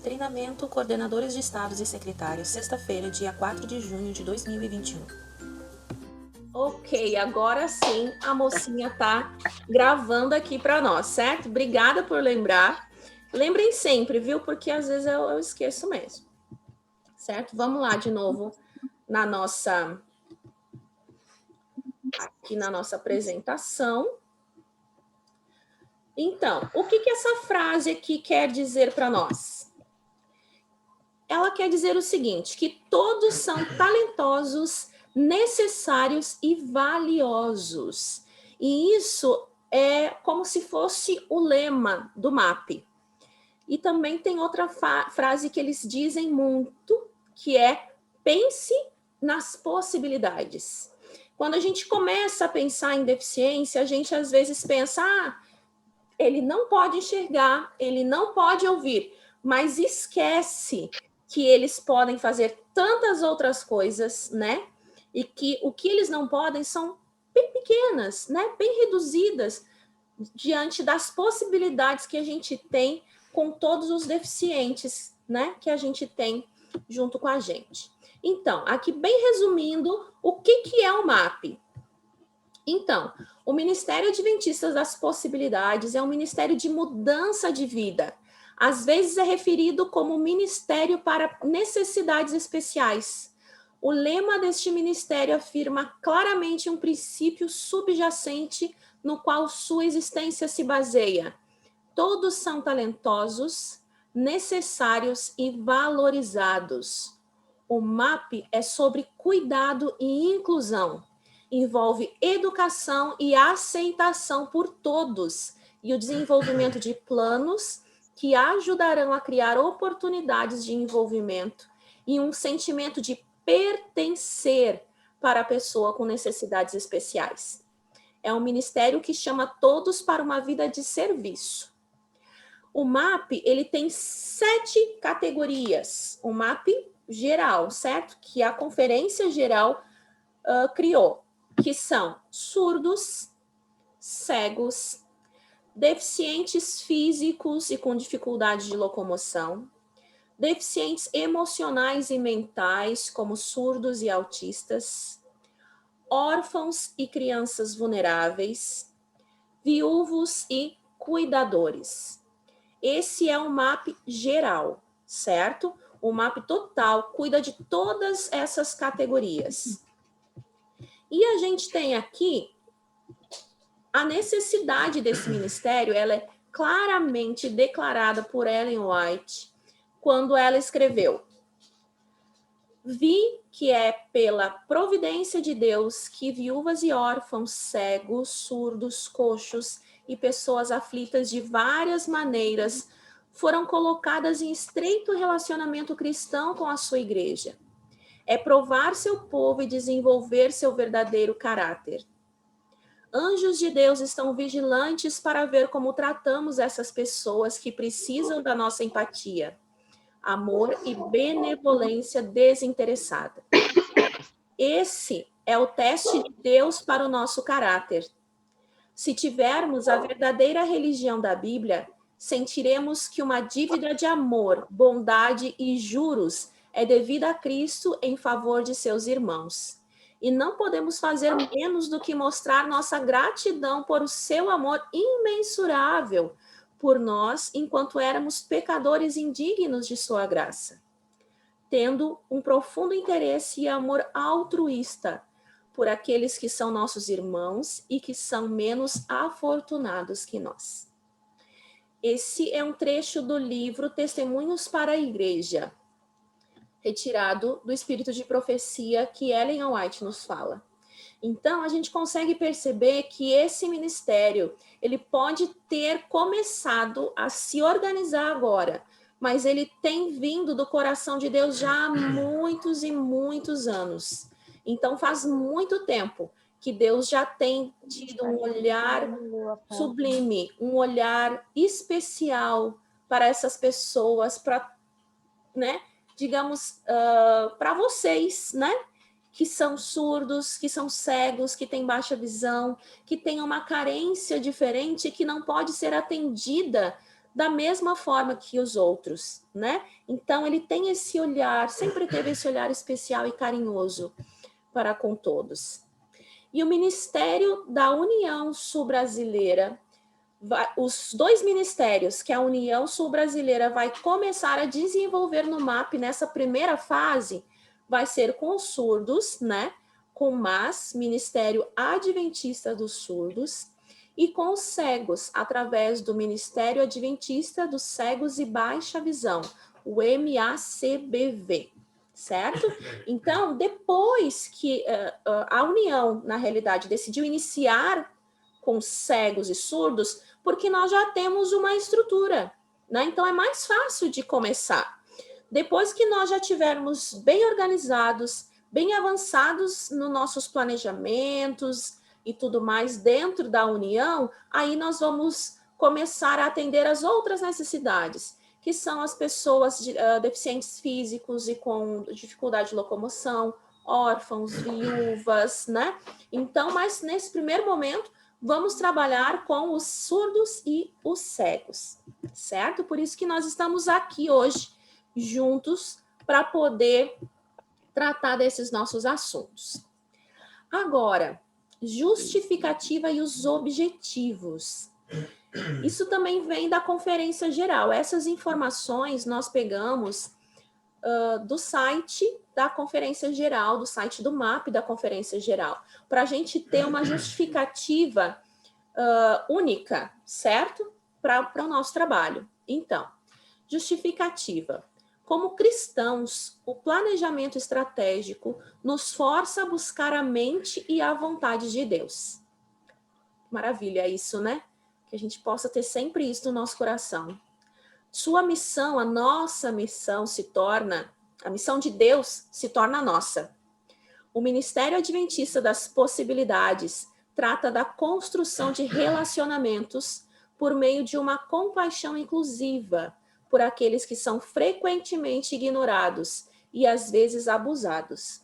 Treinamento Coordenadores de Estados e Secretários, sexta-feira, dia 4 de junho de 2021. Ok, agora sim a mocinha tá gravando aqui para nós, certo? Obrigada por lembrar. Lembrem sempre, viu? Porque às vezes eu esqueço mesmo. Certo? Vamos lá de novo aqui na nossa apresentação. Então, o que essa frase aqui quer dizer para nós? Ela quer dizer o seguinte, que todos são talentosos, necessários e valiosos. E isso é como se fosse o lema do MAP. E também tem outra frase que eles dizem muito, que é pense nas possibilidades. Quando a gente começa a pensar em deficiência, a gente às vezes pensa, ele não pode enxergar, ele não pode ouvir, mas esquece que eles podem fazer tantas outras coisas, né? E que o que eles não podem são bem pequenas, né? Bem reduzidas diante das possibilidades que a gente tem com todos os deficientes, né? Que a gente tem junto com a gente. Então, aqui bem resumindo, o que é o MAP? Então, o Ministério Adventista das Possibilidades é um ministério de mudança de vida. Às vezes é referido como ministério para necessidades especiais. O lema deste ministério afirma claramente um princípio subjacente no qual sua existência se baseia. Todos são talentosos, necessários e valorizados. O MAP é sobre cuidado e inclusão. Envolve educação e aceitação por todos e o desenvolvimento de planos que ajudarão a criar oportunidades de envolvimento e um sentimento de pertencer para a pessoa com necessidades especiais. É um ministério que chama todos para uma vida de serviço. O MAP, ele tem 7 categorias. O MAP geral, certo? Que a Conferência Geral criou, que são surdos, cegos, deficientes físicos e com dificuldade de locomoção, deficientes emocionais e mentais, como surdos e autistas, órfãos e crianças vulneráveis, viúvos e cuidadores. Esse é um MAP geral, certo? O MAP total cuida de todas essas categorias. E a gente tem aqui a necessidade desse ministério, ela é claramente declarada por Ellen White quando ela escreveu: vi que é pela providência de Deus que viúvas e órfãos, cegos, surdos, coxos e pessoas aflitas de várias maneiras foram colocadas em estreito relacionamento cristão com a sua igreja. É provar seu povo e desenvolver seu verdadeiro caráter. Anjos de Deus estão vigilantes para ver como tratamos essas pessoas que precisam da nossa empatia, amor e benevolência desinteressada. Esse é o teste de Deus para o nosso caráter. Se tivermos a verdadeira religião da Bíblia, sentiremos que uma dívida de amor, bondade e juros é devida a Cristo em favor de seus irmãos. E não podemos fazer menos do que mostrar nossa gratidão por o seu amor imensurável por nós, enquanto éramos pecadores indignos de sua graça, tendo um profundo interesse e amor altruísta por aqueles que são nossos irmãos e que são menos afortunados que nós. Esse é um trecho do livro Testemunhos para a Igreja, retirado do Espírito de Profecia que Ellen White nos fala. Então, a gente consegue perceber que esse ministério, ele pode ter começado a se organizar agora, mas ele tem vindo do coração de Deus já há muitos e muitos anos. Então, faz muito tempo que Deus já tem tido um olhar sublime, um olhar especial para essas pessoas, para, né, digamos, para vocês, né, que são surdos, que são cegos, que têm baixa visão, que têm uma carência diferente que não pode ser atendida da mesma forma que os outros, né? Então, ele tem esse olhar, sempre teve esse olhar especial e carinhoso para com todos. E o Ministério da União Sul-Brasileira, os dois ministérios que a União Sul-Brasileira vai começar a desenvolver no MAP nessa primeira fase, vai ser com os surdos, né? Com o MAS, Ministério Adventista dos Surdos, e com os cegos, através do Ministério Adventista dos Cegos e Baixa Visão, o MACBV, certo? Então, depois que a União, na realidade, decidiu iniciar com cegos e surdos, porque nós já temos uma estrutura, né? Então, é mais fácil de começar. Depois que nós já tivermos bem organizados, bem avançados nos nossos planejamentos e tudo mais dentro da União, aí nós vamos começar a atender as outras necessidades, que são as pessoas deficientes físicos e com dificuldade de locomoção, órfãos, viúvas, né? Então, mas nesse primeiro momento, vamos trabalhar com os surdos e os cegos, certo? Por isso que nós estamos aqui hoje, juntos, para poder tratar desses nossos assuntos. Agora, justificativa e os objetivos. Isso também vem da Conferência Geral. Essas informações nós pegamos do site da Conferência Geral, do site do MAP da Conferência Geral, para a gente ter uma justificativa única, certo? Para o nosso trabalho. Então, justificativa. Como cristãos, o planejamento estratégico nos força a buscar a mente e a vontade de Deus. Maravilha isso, né? Que a gente possa ter sempre isso no nosso coração. Sua missão, a nossa missão a missão de Deus se torna a nossa. O Ministério Adventista das Possibilidades trata da construção de relacionamentos por meio de uma compaixão inclusiva por aqueles que são frequentemente ignorados e às vezes abusados.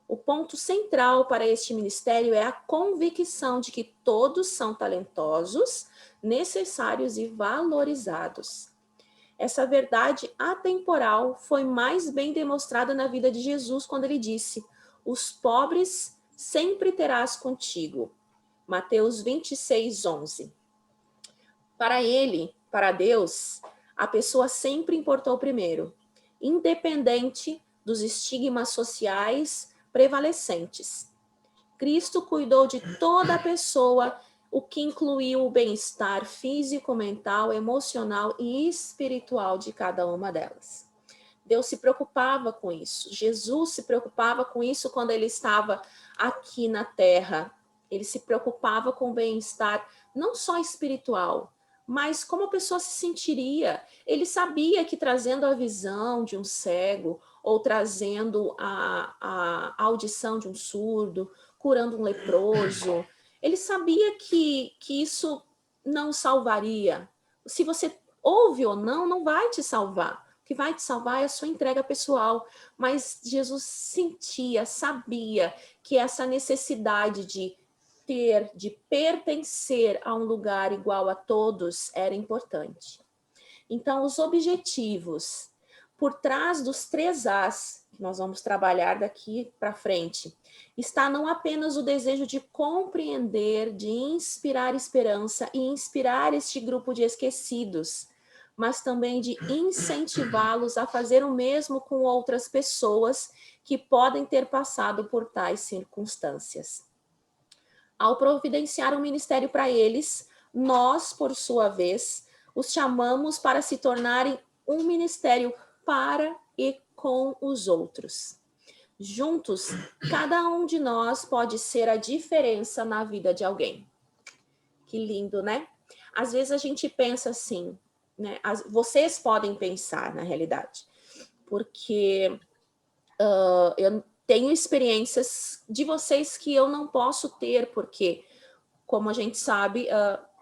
O ponto central para este ministério é a convicção de que todos são talentosos, necessários e valorizados. Essa verdade atemporal foi mais bem demonstrada na vida de Jesus quando ele disse: os pobres sempre terás contigo. Mateus 26, 11. Para ele, para Deus, a pessoa sempre importou primeiro, independente dos estigmas sociais prevalecentes. Cristo cuidou de toda a pessoa, o que incluiu o bem-estar físico, mental, emocional e espiritual de cada uma delas. Deus se preocupava com isso. Jesus se preocupava com isso quando ele estava aqui na Terra. Ele se preocupava com o bem-estar não só espiritual, mas como a pessoa se sentiria. Ele sabia que trazendo a visão de um cego, ou trazendo a audição de um surdo, curando um leproso, ele sabia que isso não salvaria. Se você ouve ou não, não vai te salvar. O que vai te salvar é a sua entrega pessoal. Mas Jesus sentia, sabia que essa necessidade de pertencer a um lugar igual a todos era importante. Então, os objetivos por trás dos 3 As, que nós vamos trabalhar daqui para frente, está não apenas o desejo de compreender, de inspirar esperança e inspirar este grupo de esquecidos, mas também de incentivá-los a fazer o mesmo com outras pessoas que podem ter passado por tais circunstâncias. Ao providenciar um ministério para eles, nós, por sua vez, os chamamos para se tornarem um ministério para e com os outros. Juntos, cada um de nós pode ser a diferença na vida de alguém. Que lindo, né? Às vezes a gente pensa assim, né? Vocês podem pensar, na realidade, porque eu tenho experiências de vocês que eu não posso ter, porque, como a gente sabe,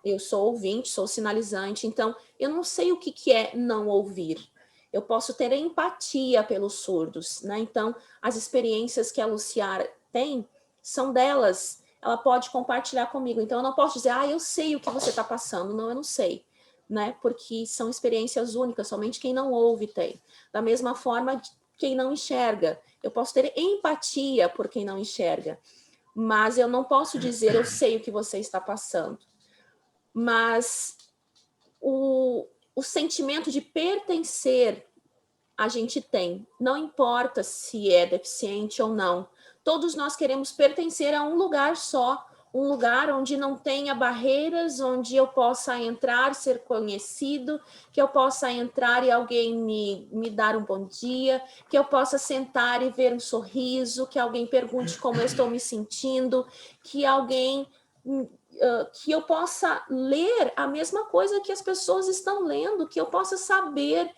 eu sou ouvinte, sou sinalizante, então eu não sei o que é não ouvir. Eu posso ter empatia pelos surdos, né? Então, as experiências que a Luciara tem são delas, ela pode compartilhar comigo. Então, eu não posso dizer, eu sei o que você está passando. Não, eu não sei. né? Porque são experiências únicas, somente quem não ouve tem. Da mesma forma, quem não enxerga. Eu posso ter empatia por quem não enxerga, mas eu não posso dizer eu sei o que você está passando. Mas o sentimento de pertencer a gente tem, não importa se é deficiente ou não. Todos nós queremos pertencer a um lugar só, um lugar onde não tenha barreiras, onde eu possa entrar, ser conhecido, que eu possa entrar e alguém me dar um bom dia, que eu possa sentar e ver um sorriso, que alguém pergunte como eu estou me sentindo, que alguém... que eu possa ler a mesma coisa que as pessoas estão lendo, que eu possa saber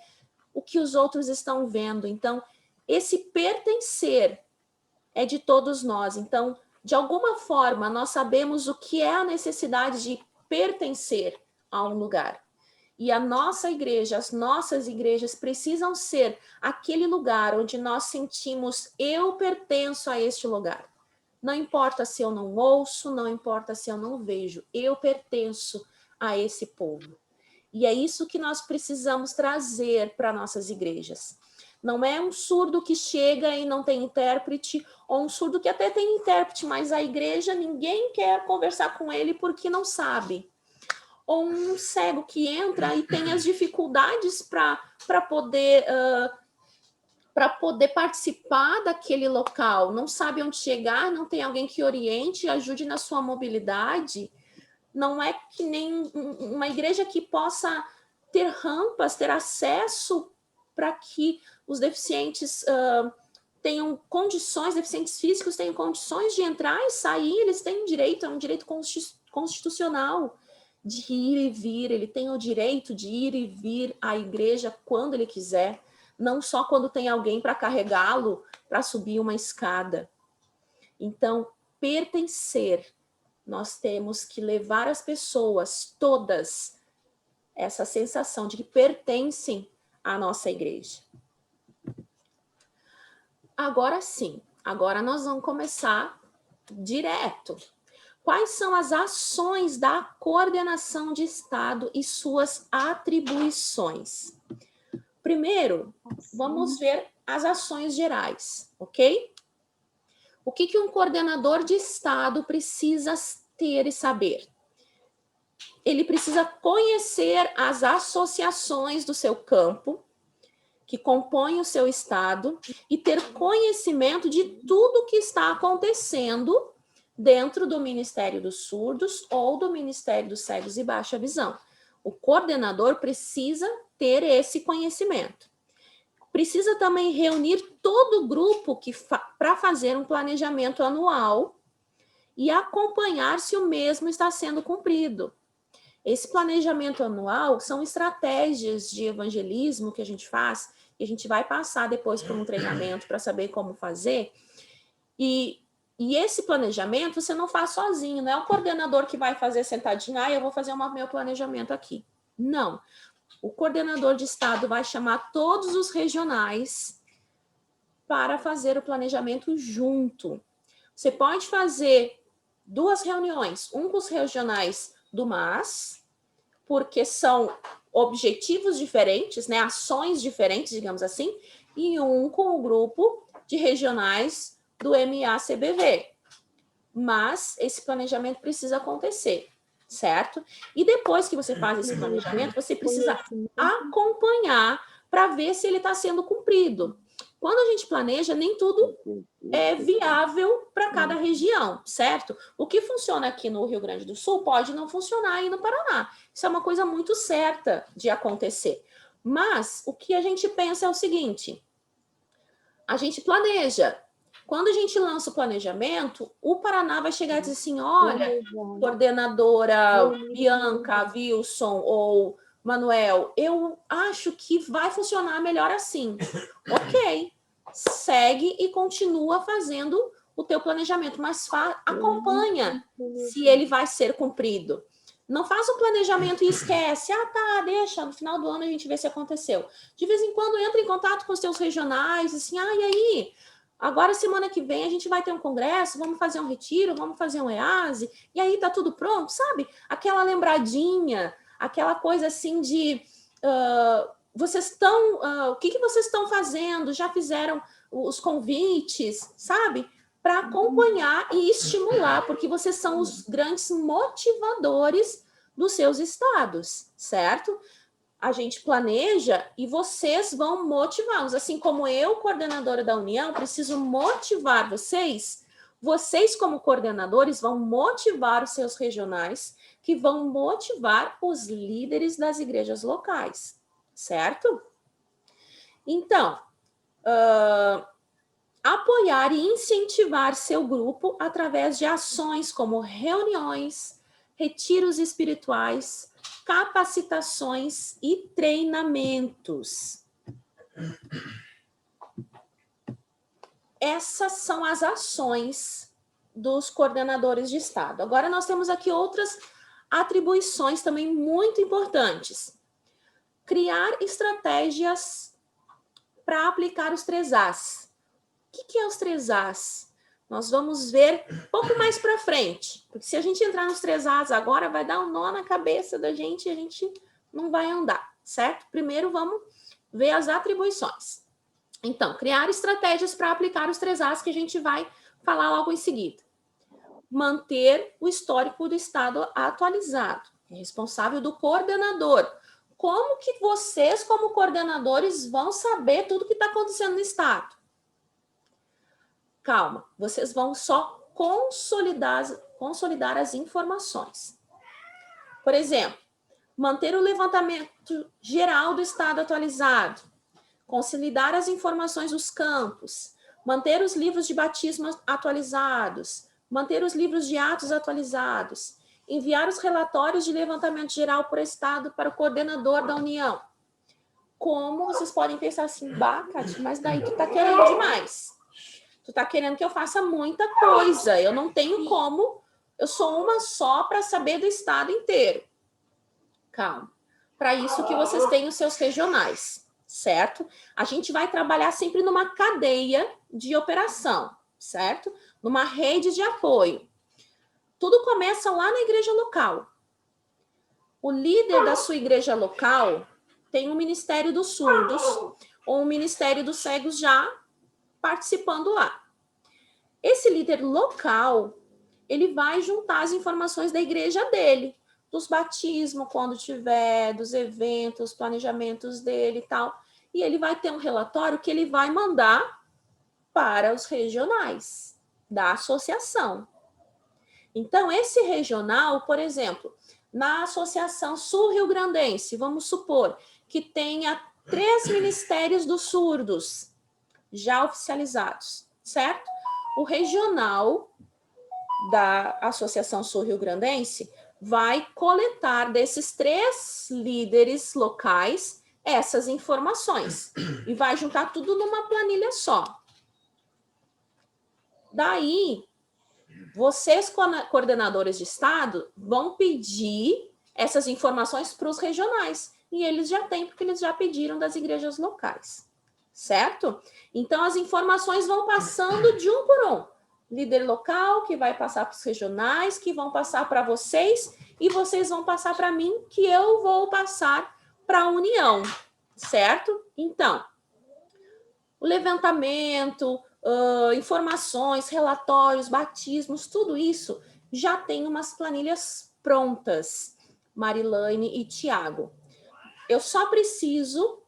o que os outros estão vendo. Então, esse pertencer é de todos nós. Então, de alguma forma, nós sabemos o que é a necessidade de pertencer a um lugar. E a nossa igreja, as nossas igrejas precisam ser aquele lugar onde nós sentimos eu pertenço a este lugar. Não importa se eu não ouço, não importa se eu não vejo, eu pertenço a esse povo. E é isso que nós precisamos trazer para nossas igrejas. Não é um surdo que chega e não tem intérprete, ou um surdo que até tem intérprete, mas a igreja ninguém quer conversar com ele porque não sabe. Ou um cego que entra e tem as dificuldades para poder participar daquele local, não sabe onde chegar, não tem alguém que oriente, ajude na sua mobilidade. Não é que nem uma igreja que possa ter rampas, ter acesso para que os deficientes tenham condições, deficientes físicos tenham condições de entrar e sair, eles têm direito, é um direito constitucional de ir e vir, ele tem o direito de ir e vir à igreja quando ele quiser, não só quando tem alguém para carregá-lo para subir uma escada. Então, pertencer, nós temos que levar as pessoas todas essa sensação de que pertencem à nossa igreja. Agora sim, agora nós vamos começar direto. Quais são as ações da coordenação de Estado e suas atribuições? Primeiro, vamos ver as ações gerais, ok? O que um coordenador de Estado precisa ter e saber? Ele precisa conhecer as associações do seu campo, que compõem o seu Estado, e ter conhecimento de tudo que está acontecendo dentro do Ministério dos Surdos ou do Ministério dos Cegos e Baixa Visão. O coordenador precisa ter esse conhecimento. Precisa também reunir todo o grupo para fazer um planejamento anual e acompanhar se o mesmo está sendo cumprido. Esse planejamento anual são estratégias de evangelismo que a gente faz, e a gente vai passar depois por um treinamento para saber como fazer. E esse planejamento você não faz sozinho, não é o coordenador que vai fazer sentadinho, eu vou fazer meu planejamento aqui. Não. O coordenador de Estado vai chamar todos os regionais para fazer o planejamento junto. Você pode fazer 2 reuniões, um com os regionais do MAS, porque são objetivos diferentes, né, ações diferentes, digamos assim, e um com o grupo de regionais do MACBV. Mas esse planejamento precisa acontecer, certo? E depois que você faz esse planejamento, você precisa acompanhar para ver se ele está sendo cumprido. Quando a gente planeja, nem tudo é viável para cada região, certo? O que funciona aqui no Rio Grande do Sul pode não funcionar aí no Paraná. Isso é uma coisa muito certa de acontecer. Mas o que a gente pensa é o seguinte: a gente planeja. Quando a gente lança o planejamento, o Paraná vai chegar e dizer assim: olha, coordenadora Bianca, Wilson ou Manuel, eu acho que vai funcionar melhor assim. Ok, segue e continua fazendo o teu planejamento, mas acompanha se ele vai ser cumprido. Não faz o planejamento e esquece. Tá, deixa, no final do ano a gente vê se aconteceu. De vez em quando entra em contato com os teus regionais, assim, e aí? Agora, semana que vem, a gente vai ter um congresso, vamos fazer um retiro, vamos fazer um EASE, e aí tá tudo pronto, sabe? Aquela lembradinha, aquela coisa assim de o que vocês estão fazendo? Já fizeram os convites, sabe? Para acompanhar e estimular, porque vocês são os grandes motivadores dos seus estados, certo? A gente planeja e vocês vão motivá-los. Assim como eu, coordenadora da União, preciso motivar vocês, vocês, como coordenadores, vão motivar os seus regionais, que vão motivar os líderes das igrejas locais, certo? Então, apoiar e incentivar seu grupo através de ações como reuniões, retiros espirituais, capacitações e treinamentos. Essas são as ações dos coordenadores de estado. Agora nós temos aqui outras atribuições também muito importantes. Criar estratégias para aplicar os 3As. O que é os 3As? Nós vamos ver um pouco mais para frente, porque se a gente entrar nos 3As agora, vai dar um nó na cabeça da gente e a gente não vai andar, certo? Primeiro vamos ver as atribuições. Então, criar estratégias para aplicar os 3As que a gente vai falar logo em seguida. Manter o histórico do estado atualizado. É responsável do coordenador. Como que vocês, como coordenadores, vão saber tudo que está acontecendo no estado? Calma, vocês vão só consolidar as informações. Por exemplo, manter o levantamento geral do estado atualizado, consolidar as informações dos campos, manter os livros de batismo atualizados, manter os livros de atos atualizados, enviar os relatórios de levantamento geral por estado para o coordenador da União. Como vocês podem pensar assim, Cátia, mas daí tu tá querendo demais. Tu tá querendo que eu faça muita coisa. Eu não tenho como. Eu sou uma só para saber do estado inteiro. Calma. Para isso que vocês têm os seus regionais, certo? A gente vai trabalhar sempre numa cadeia de operação, certo? Numa rede de apoio. Tudo começa lá na igreja local. O líder da sua igreja local tem o Ministério dos Surdos ou o Ministério dos Cegos já participando lá. Esse líder local, ele vai juntar as informações da igreja dele, dos batismos, quando tiver, dos eventos, planejamentos dele e tal. E ele vai ter um relatório que ele vai mandar para os regionais da associação. Então, esse regional, por exemplo, na Associação Sul-Rio-Grandense, vamos supor que tenha 3 ministérios dos surdos já oficializados, certo? O regional da Associação Sul-Rio-Grandense vai coletar desses 3 líderes locais essas informações e vai juntar tudo numa planilha só. Daí, vocês, coordenadores de estado, vão pedir essas informações para os regionais. E eles já têm, porque eles já pediram das igrejas locais. Certo? Então, as informações vão passando de um por um. Líder local, que vai passar para os regionais, que vão passar para vocês, e vocês vão passar para mim, que eu vou passar para a União. Certo? Então, o levantamento, informações, relatórios, batismos, tudo isso já tem umas planilhas prontas, Marilane e Tiago. Eu só preciso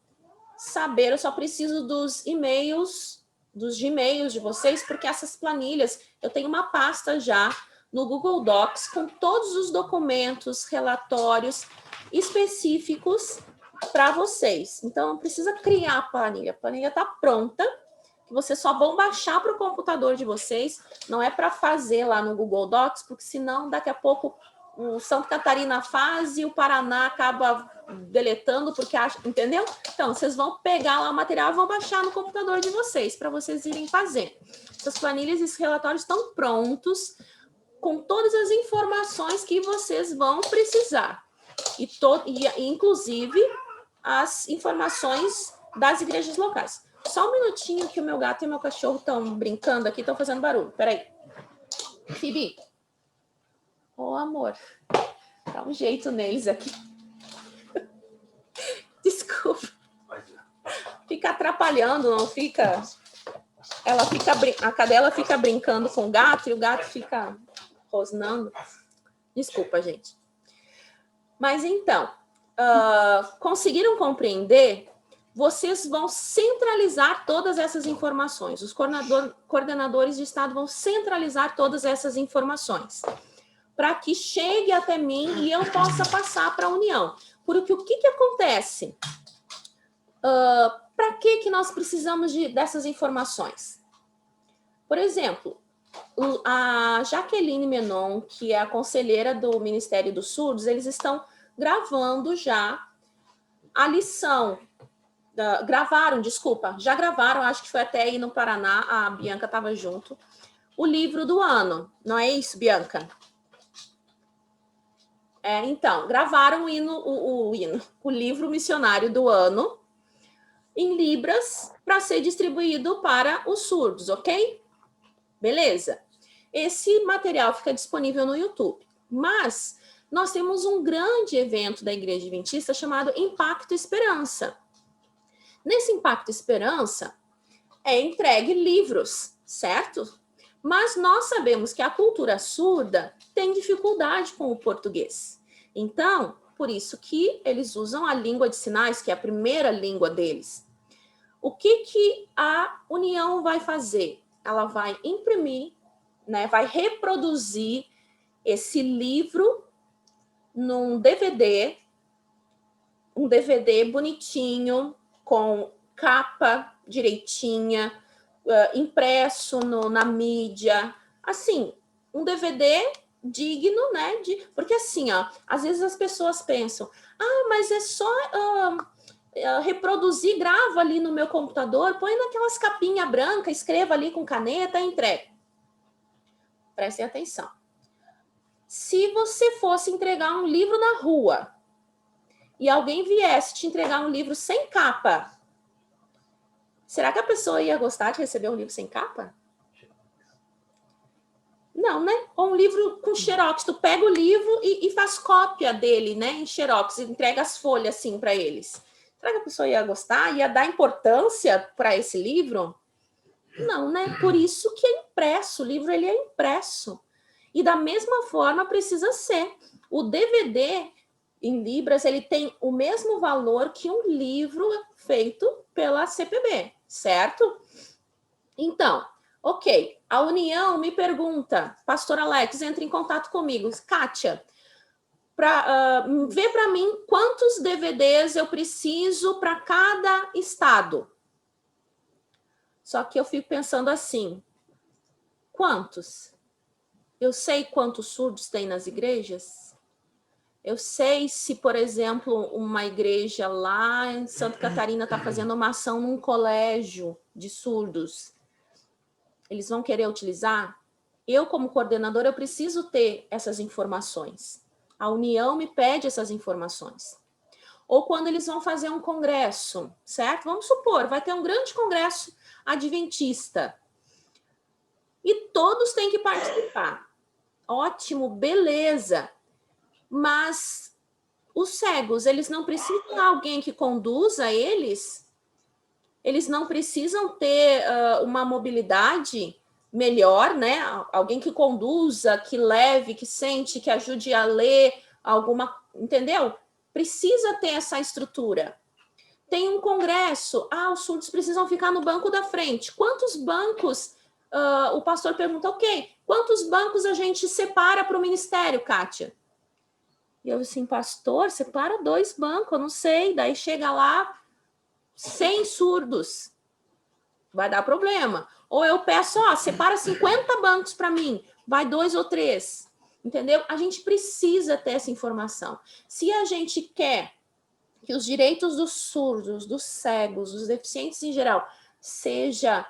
saber, eu só preciso dos e-mails, dos Gmails de vocês, porque essas planilhas, eu tenho uma pasta já no Google Docs com todos os documentos, relatórios específicos para vocês. Então, não precisa criar a planilha está pronta, que vocês só vão baixar para o computador de vocês, não é para fazer lá no Google Docs, porque senão daqui a pouco o Santa Catarina faz e o Paraná acaba deletando, porque acha, entendeu? Então, vocês vão pegar lá o material e vão baixar no computador de vocês, para vocês irem fazer. Essas planilhas e esses relatórios estão prontos, com todas as informações que vocês vão precisar. E inclusive, as informações das igrejas locais. Só um minutinho que o meu gato e o meu cachorro estão brincando aqui, estão fazendo barulho. Peraí. Phoebe. Ô, amor. Dá um jeito neles aqui. atrapalhando, não fica? A cadela fica brincando com o gato e o gato fica rosnando. Desculpa, gente. Mas então, conseguiram compreender? Vocês vão centralizar todas essas informações. Os coordenadores de Estado vão centralizar todas essas informações para que chegue até mim e eu possa passar para a União. Porque o que acontece? Para que nós precisamos dessas informações? Por exemplo, a Jaqueline Menon, que é a conselheira do Ministério dos Surdos, eles estão gravando já a lição. Já gravaram, acho que foi até aí no Paraná, a Bianca estava junto, o livro do ano. Não é isso, Bianca? Então, gravaram o livro missionário do ano em Libras para ser distribuído para os surdos, ok? Beleza. Esse material fica disponível no YouTube. Mas nós temos um grande evento da Igreja Adventista chamado Impacto Esperança. Nesse Impacto Esperança é entregue livros, certo? Mas nós sabemos que a cultura surda tem dificuldade com o português. Então, por isso que eles usam a língua de sinais, que é a primeira língua deles. O que a União vai fazer? Ela vai imprimir, né, vai reproduzir esse livro num DVD, um DVD bonitinho, com capa direitinha, impresso na mídia, assim, um DVD digno, né? Porque assim, ó, às vezes as pessoas pensam, mas é só reproduzir, grava ali no meu computador, põe naquelas capinhas brancas, escreva ali com caneta e entrega. Prestem atenção. Se você fosse entregar um livro na rua e alguém viesse te entregar um livro sem capa, será que a pessoa ia gostar de receber um livro sem capa? Não, né? Ou um livro com xerox. Tu pega o livro e faz cópia dele, né? Em xerox, e entrega as folhas assim para eles. Será que a pessoa ia gostar? Ia dar importância para esse livro? Não, né? Por isso que é impresso. O livro ele é impresso. E da mesma forma precisa ser. O DVD em Libras, ele tem o mesmo valor que um livro feito pela CPB, certo? Então, ok, a União me pergunta, Pastor Alex, entra em contato comigo, Kátia, vê para mim quantos DVDs eu preciso para cada estado. Só que eu fico pensando assim, quantos? Eu sei quantos surdos tem nas igrejas? Eu sei se, por exemplo, uma igreja lá em Santa Catarina está fazendo uma ação num colégio de surdos. Eles vão querer utilizar? Eu, como coordenadora, eu preciso ter essas informações. A União me pede essas informações. Ou quando eles vão fazer um congresso, certo? Vamos supor, vai ter um grande congresso adventista. E todos têm que participar. Ótimo, beleza. Mas os cegos, eles não precisam de alguém que conduza eles? Eles não precisam ter uma mobilidade melhor, né? Alguém que conduza, que leve, que sente, que ajude a ler alguma... Entendeu? Precisa ter essa estrutura. Tem um congresso, os surdos precisam ficar no banco da frente. Quantos bancos... o pastor pergunta, ok, quantos bancos a gente separa para o ministério, Kátia? E eu assim, pastor, separa 2 bancos, eu não sei. Daí chega lá, 100 surdos. Vai dar problema. Ou eu peço, separa 50 bancos para mim. Vai 2 ou 3. Entendeu? A gente precisa ter essa informação. Se a gente quer que os direitos dos surdos, dos cegos, dos deficientes em geral, seja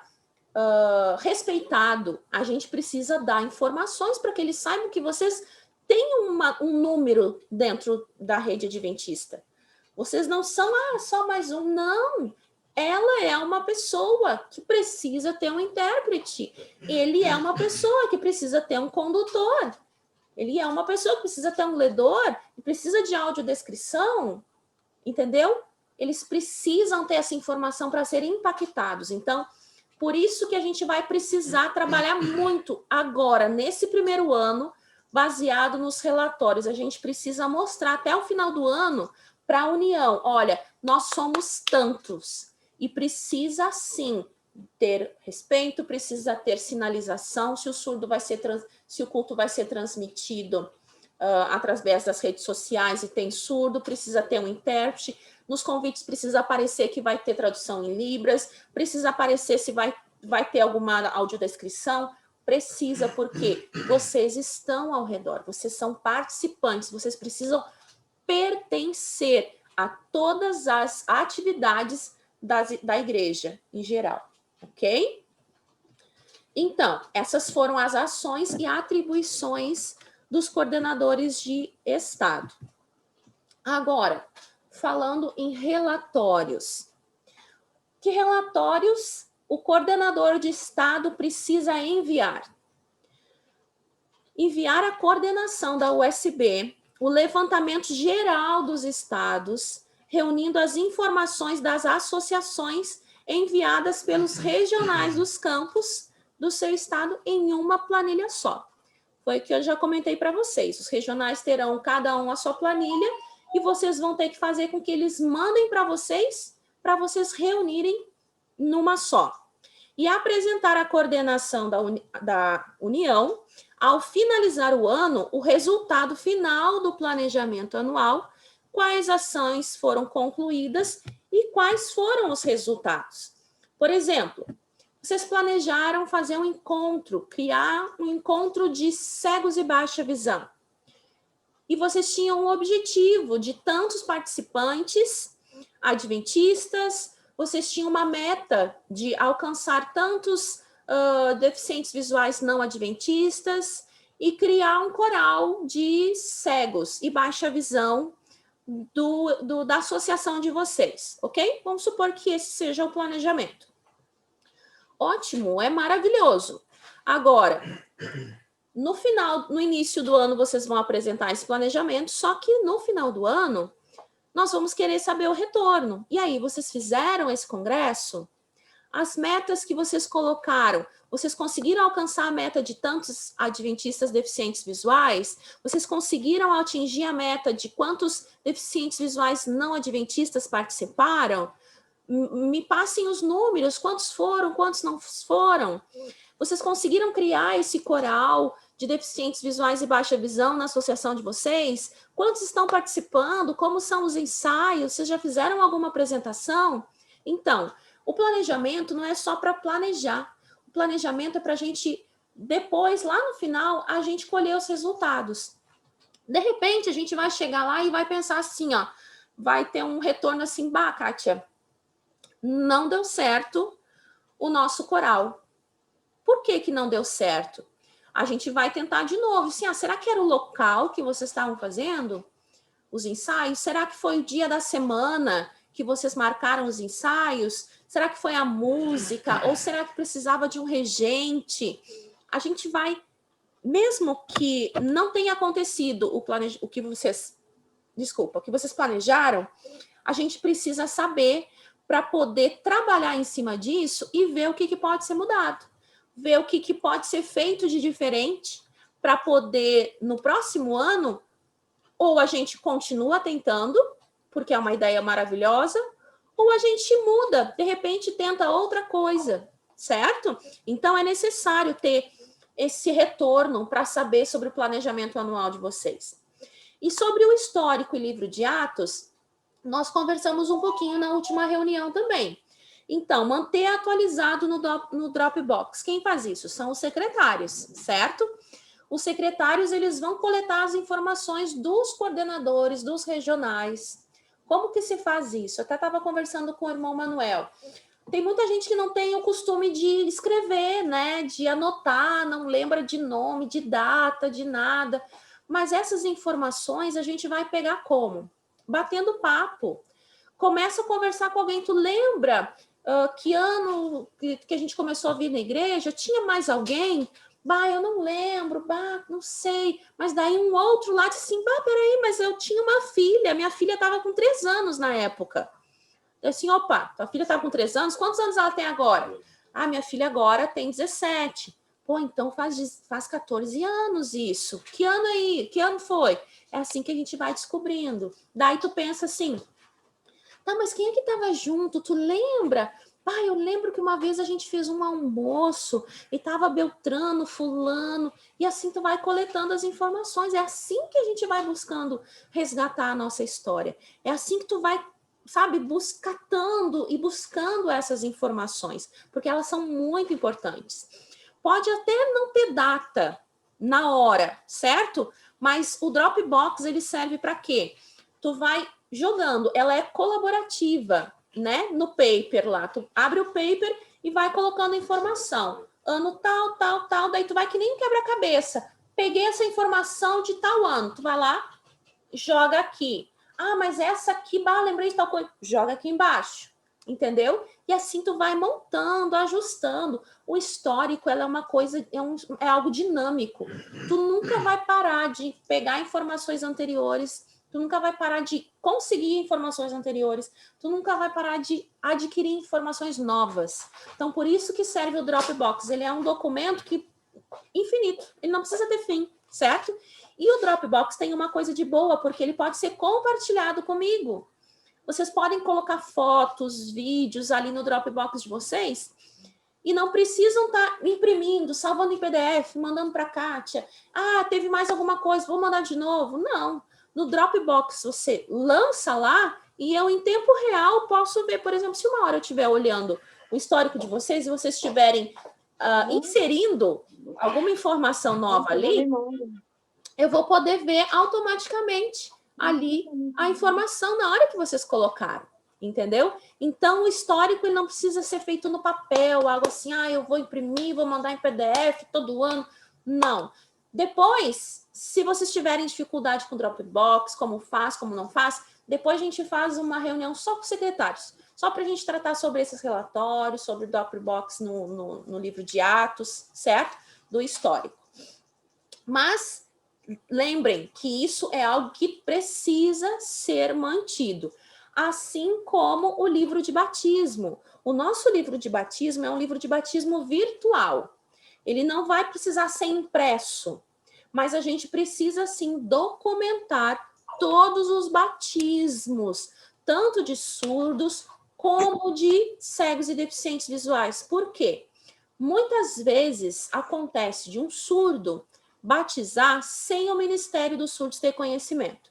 respeitado, a gente precisa dar informações para que eles saibam que vocês têm um número dentro da rede adventista. Vocês não são só mais um, não. Ela é uma pessoa que precisa ter um intérprete. Ele é uma pessoa que precisa ter um condutor. Ele é uma pessoa que precisa ter um ledor, que precisa de audiodescrição. Entendeu? eles precisam ter essa informação para serem impactados. Então, por isso que a gente vai precisar trabalhar muito agora, nesse primeiro ano, baseado nos relatórios. A gente precisa mostrar até o final do ano para a União, olha, nós somos tantos e precisa sim ter respeito, precisa ter sinalização, se o culto vai ser transmitido através das redes sociais e tem surdo, precisa ter um intérprete, nos convites precisa aparecer que vai ter tradução em Libras, precisa aparecer se vai ter alguma audiodescrição, precisa, porque vocês estão ao redor, vocês são participantes, vocês precisam pertencer a todas as atividades da igreja em geral, ok? Então, essas foram as ações e atribuições dos coordenadores de Estado. Agora, falando em relatórios. Que relatórios o coordenador de Estado precisa enviar? Enviar a coordenação da USB, o levantamento geral dos estados, reunindo as informações das associações enviadas pelos regionais dos campos do seu estado em uma planilha só. Foi o que eu já comentei para vocês. Os regionais terão cada um a sua planilha e vocês vão ter que fazer com que eles mandem para vocês reunirem numa só. E apresentar a coordenação da União, ao finalizar o ano, o resultado final do planejamento anual, quais ações foram concluídas e quais foram os resultados. Por exemplo, vocês planejaram fazer um encontro, criar um encontro de cegos e baixa visão. E vocês tinham um objetivo de tantos participantes, adventistas, vocês tinham uma meta de alcançar tantos deficientes visuais não adventistas e criar um coral de cegos e baixa visão da associação de vocês, ok? Vamos supor que esse seja o planejamento. Ótimo, é maravilhoso. Agora, no início do ano, vocês vão apresentar esse planejamento, só que no final do ano, nós vamos querer saber o retorno. E aí, vocês fizeram esse congresso? As metas que vocês colocaram, vocês conseguiram alcançar a meta de tantos adventistas deficientes visuais? Vocês conseguiram atingir a meta de quantos deficientes visuais não adventistas participaram? Me passem os números, quantos foram, quantos não foram? Vocês conseguiram criar esse coral de deficientes visuais e baixa visão na associação de vocês? Quantos estão participando? Como são os ensaios? Vocês já fizeram alguma apresentação? Então, o planejamento não é só para planejar. O planejamento é para a gente, depois, lá no final, a gente colher os resultados. De repente, a gente vai chegar lá e vai pensar assim, ó, vai ter um retorno assim, bah, Kátia, não deu certo o nosso coral. Por que não deu certo? A gente vai tentar de novo. Assim, será que era o local que vocês estavam fazendo os ensaios? Será que foi o dia da semana que vocês marcaram os ensaios? Será que foi a música? Ou será que precisava de um regente? A gente vai, mesmo que não tenha acontecido o que vocês planejaram, a gente precisa saber para poder trabalhar em cima disso e ver o que pode ser mudado. Ver o que pode ser feito de diferente para poder, no próximo ano, ou a gente continua tentando, porque é uma ideia maravilhosa, ou a gente muda, de repente tenta outra coisa, certo? Então, é necessário ter esse retorno para saber sobre o planejamento anual de vocês. E sobre o histórico e livro de Atos, nós conversamos um pouquinho na última reunião também. Então, manter atualizado no Dropbox. Quem faz isso? São os secretários, certo? Os secretários, eles vão coletar as informações dos coordenadores, dos regionais. Como que se faz isso? Eu até estava conversando com o irmão Manuel. Tem muita gente que não tem o costume de escrever, né? De anotar, não lembra de nome, de data, de nada. Mas essas informações a gente vai pegar como? Batendo papo. Começa a conversar com alguém. Tu lembra que ano que a gente começou a vir na igreja? Tinha mais alguém? Bah, eu não lembro, bah, não sei. Mas daí um outro lá disse assim, bah, peraí, mas eu tinha uma filha. Minha filha estava com 3 anos na época. assim, opa, tua filha tá com 3 anos, quantos anos ela tem agora? Ah, minha filha agora tem 17. Pô, então faz 14 anos isso. Que ano aí? Que ano foi? É assim que a gente vai descobrindo. Daí tu pensa assim, tá, mas quem é que tava junto? Tu lembra? Pai, eu lembro que uma vez a gente fez um almoço e tava Beltrano, fulano, e assim tu vai coletando as informações. É assim que a gente vai buscando resgatar a nossa história. É assim que tu vai, sabe, buscando e buscando essas informações, porque elas são muito importantes. Pode até não ter data na hora, certo? Mas o Dropbox, ele serve para quê? Tu vai jogando, ela é colaborativa, né? No paper lá, tu abre o paper e vai colocando informação. Ano tal, tal, tal, daí tu vai que nem quebra-cabeça. Peguei essa informação de tal ano, tu vai lá, joga aqui. Ah, mas essa aqui, lembrei de tal coisa. Joga aqui embaixo, entendeu? E assim tu vai montando, ajustando. O histórico, ela é uma coisa, é algo dinâmico. Tu nunca vai parar de pegar informações anteriores, tu nunca vai parar de conseguir informações anteriores, tu nunca vai parar de adquirir informações novas. Então, por isso que serve o Dropbox. Ele é um documento que infinito, ele não precisa ter fim, certo? E o Dropbox tem uma coisa de boa, porque ele pode ser compartilhado comigo. Vocês podem colocar fotos, vídeos ali no Dropbox de vocês e não precisam estar imprimindo, salvando em PDF, mandando para a Kátia. Ah, teve mais alguma coisa, vou mandar de novo. Não. No Dropbox você lança lá e eu, em tempo real, posso ver, por exemplo, se uma hora eu estiver olhando o histórico de vocês e vocês estiverem inserindo alguma informação nova ali, eu vou poder ver automaticamente ali a informação na hora que vocês colocaram, entendeu? Então, o histórico ele não precisa ser feito no papel, algo assim, eu vou imprimir, vou mandar em PDF todo ano. Não. Depois, se vocês tiverem dificuldade com Dropbox, como faz, como não faz, depois a gente faz uma reunião só com os secretários, só para a gente tratar sobre esses relatórios, sobre o Dropbox no livro de Atos, certo? Do histórico. Mas lembrem que isso é algo que precisa ser mantido, assim como o livro de batismo. O nosso livro de batismo é um livro de batismo virtual. Ele não vai precisar ser impresso, mas a gente precisa sim documentar todos os batismos, tanto de surdos como de cegos e deficientes visuais. Por quê? Muitas vezes acontece de um surdo batizar sem o Ministério dos Surdos ter conhecimento.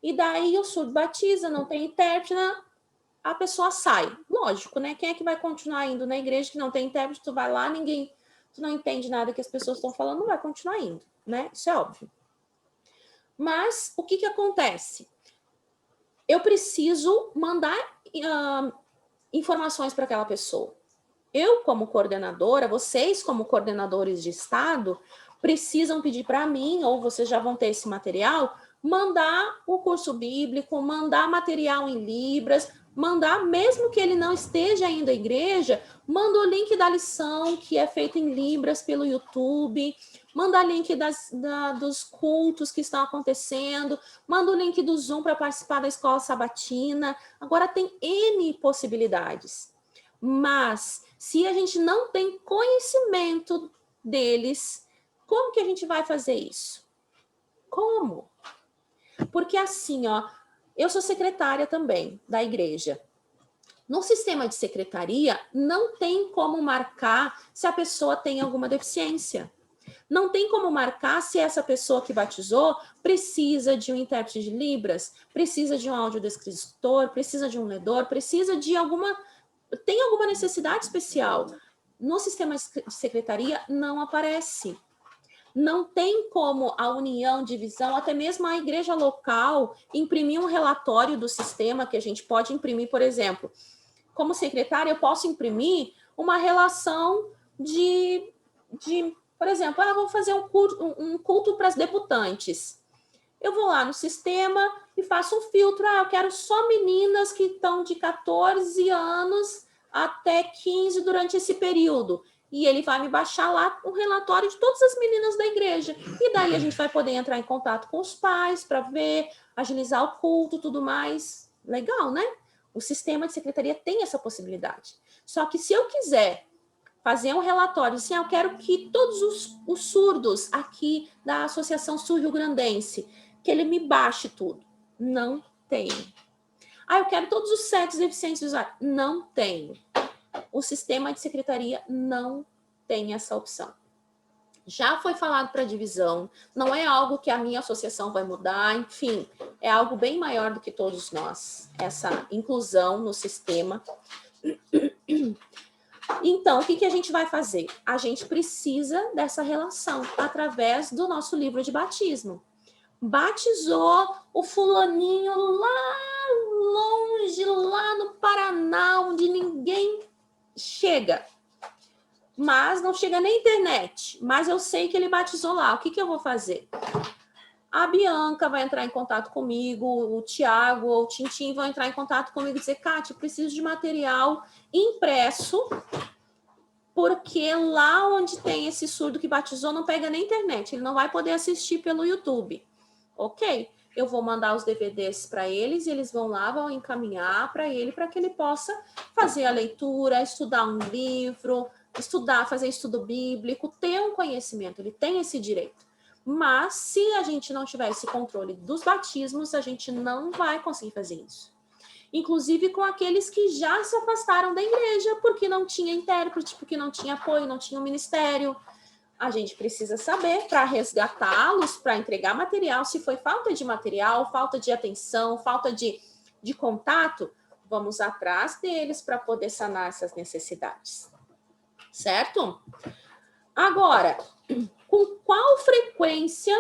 E daí o surdo batiza, não tem intérprete, a pessoa sai. Lógico, né? Quem é que vai continuar indo na igreja que não tem intérprete? Tu vai lá, tu não entende nada que as pessoas estão falando, não vai continuar indo, né? Isso é óbvio. Mas o que acontece? Eu preciso mandar informações para aquela pessoa. Eu, como coordenadora, vocês, como coordenadores de Estado, precisam pedir para mim, ou vocês já vão ter esse material, mandar o curso bíblico, mandar material em Libras, mandar, mesmo que ele não esteja indo à igreja, manda o link da lição, que é feita em Libras pelo YouTube, manda o link dos cultos que estão acontecendo, manda o link do Zoom para participar da escola sabatina. Agora tem N possibilidades. Mas, se a gente não tem conhecimento deles, como que a gente vai fazer isso? Como? Porque assim, eu sou secretária também da igreja. No sistema de secretaria, não tem como marcar se a pessoa tem alguma deficiência. Não tem como marcar se essa pessoa que batizou precisa de um intérprete de Libras, precisa de um audiodescritor, precisa de um ledor, precisa de tem alguma necessidade especial. No sistema de secretaria, não aparece. Não tem como a união, divisão, até mesmo a igreja local, imprimir um relatório do sistema que a gente pode imprimir, por exemplo. Como secretária, eu posso imprimir uma relação por exemplo, vou fazer um culto para as debutantes. Eu vou lá no sistema e faço um filtro. Eu quero só meninas que estão de 14 anos até 15 durante esse período. E ele vai me baixar lá um relatório de todas as meninas da igreja. E daí a gente vai poder entrar em contato com os pais para ver, agilizar o culto, tudo mais. Legal, né? O sistema de secretaria tem essa possibilidade. Só que se eu quiser fazer um relatório, assim, eu quero que todos os surdos aqui da Associação Sul-Rio-Grandense, que ele me baixe tudo. Não tem. Eu quero todos os CETs deficientes visuais. Não tenho. O sistema de secretaria não tem essa opção. Já foi falado para a divisão, não é algo que a minha associação vai mudar, enfim, é algo bem maior do que todos nós, essa inclusão no sistema. Então, o que a gente vai fazer? A gente precisa dessa relação através do nosso livro de batismo. Batizou o fulaninho lá longe, lá no Paraná, onde ninguém chega. Mas não chega nem internet. Mas eu sei que ele batizou lá. O que eu vou fazer? A Bianca vai entrar em contato comigo, o Tiago ou o Tintim vão entrar em contato comigo e dizer, Kátia, eu preciso de material impresso, porque lá onde tem esse surdo que batizou não pega nem internet, ele não vai poder assistir pelo YouTube. Ok, eu vou mandar os DVDs para eles e eles vão lá, vão encaminhar para ele, para que ele possa fazer a leitura, estudar um livro, estudar, fazer estudo bíblico, ter um conhecimento, ele tem esse direito. Mas se a gente não tiver esse controle dos batismos, a gente não vai conseguir fazer isso. Inclusive com aqueles que já se afastaram da igreja porque não tinha intérprete, porque não tinha apoio, não tinha um ministério. A gente precisa saber para resgatá-los, para entregar material. Se foi falta de material, falta de atenção, falta de contato, vamos atrás deles para poder sanar essas necessidades. Certo? Agora, com qual frequência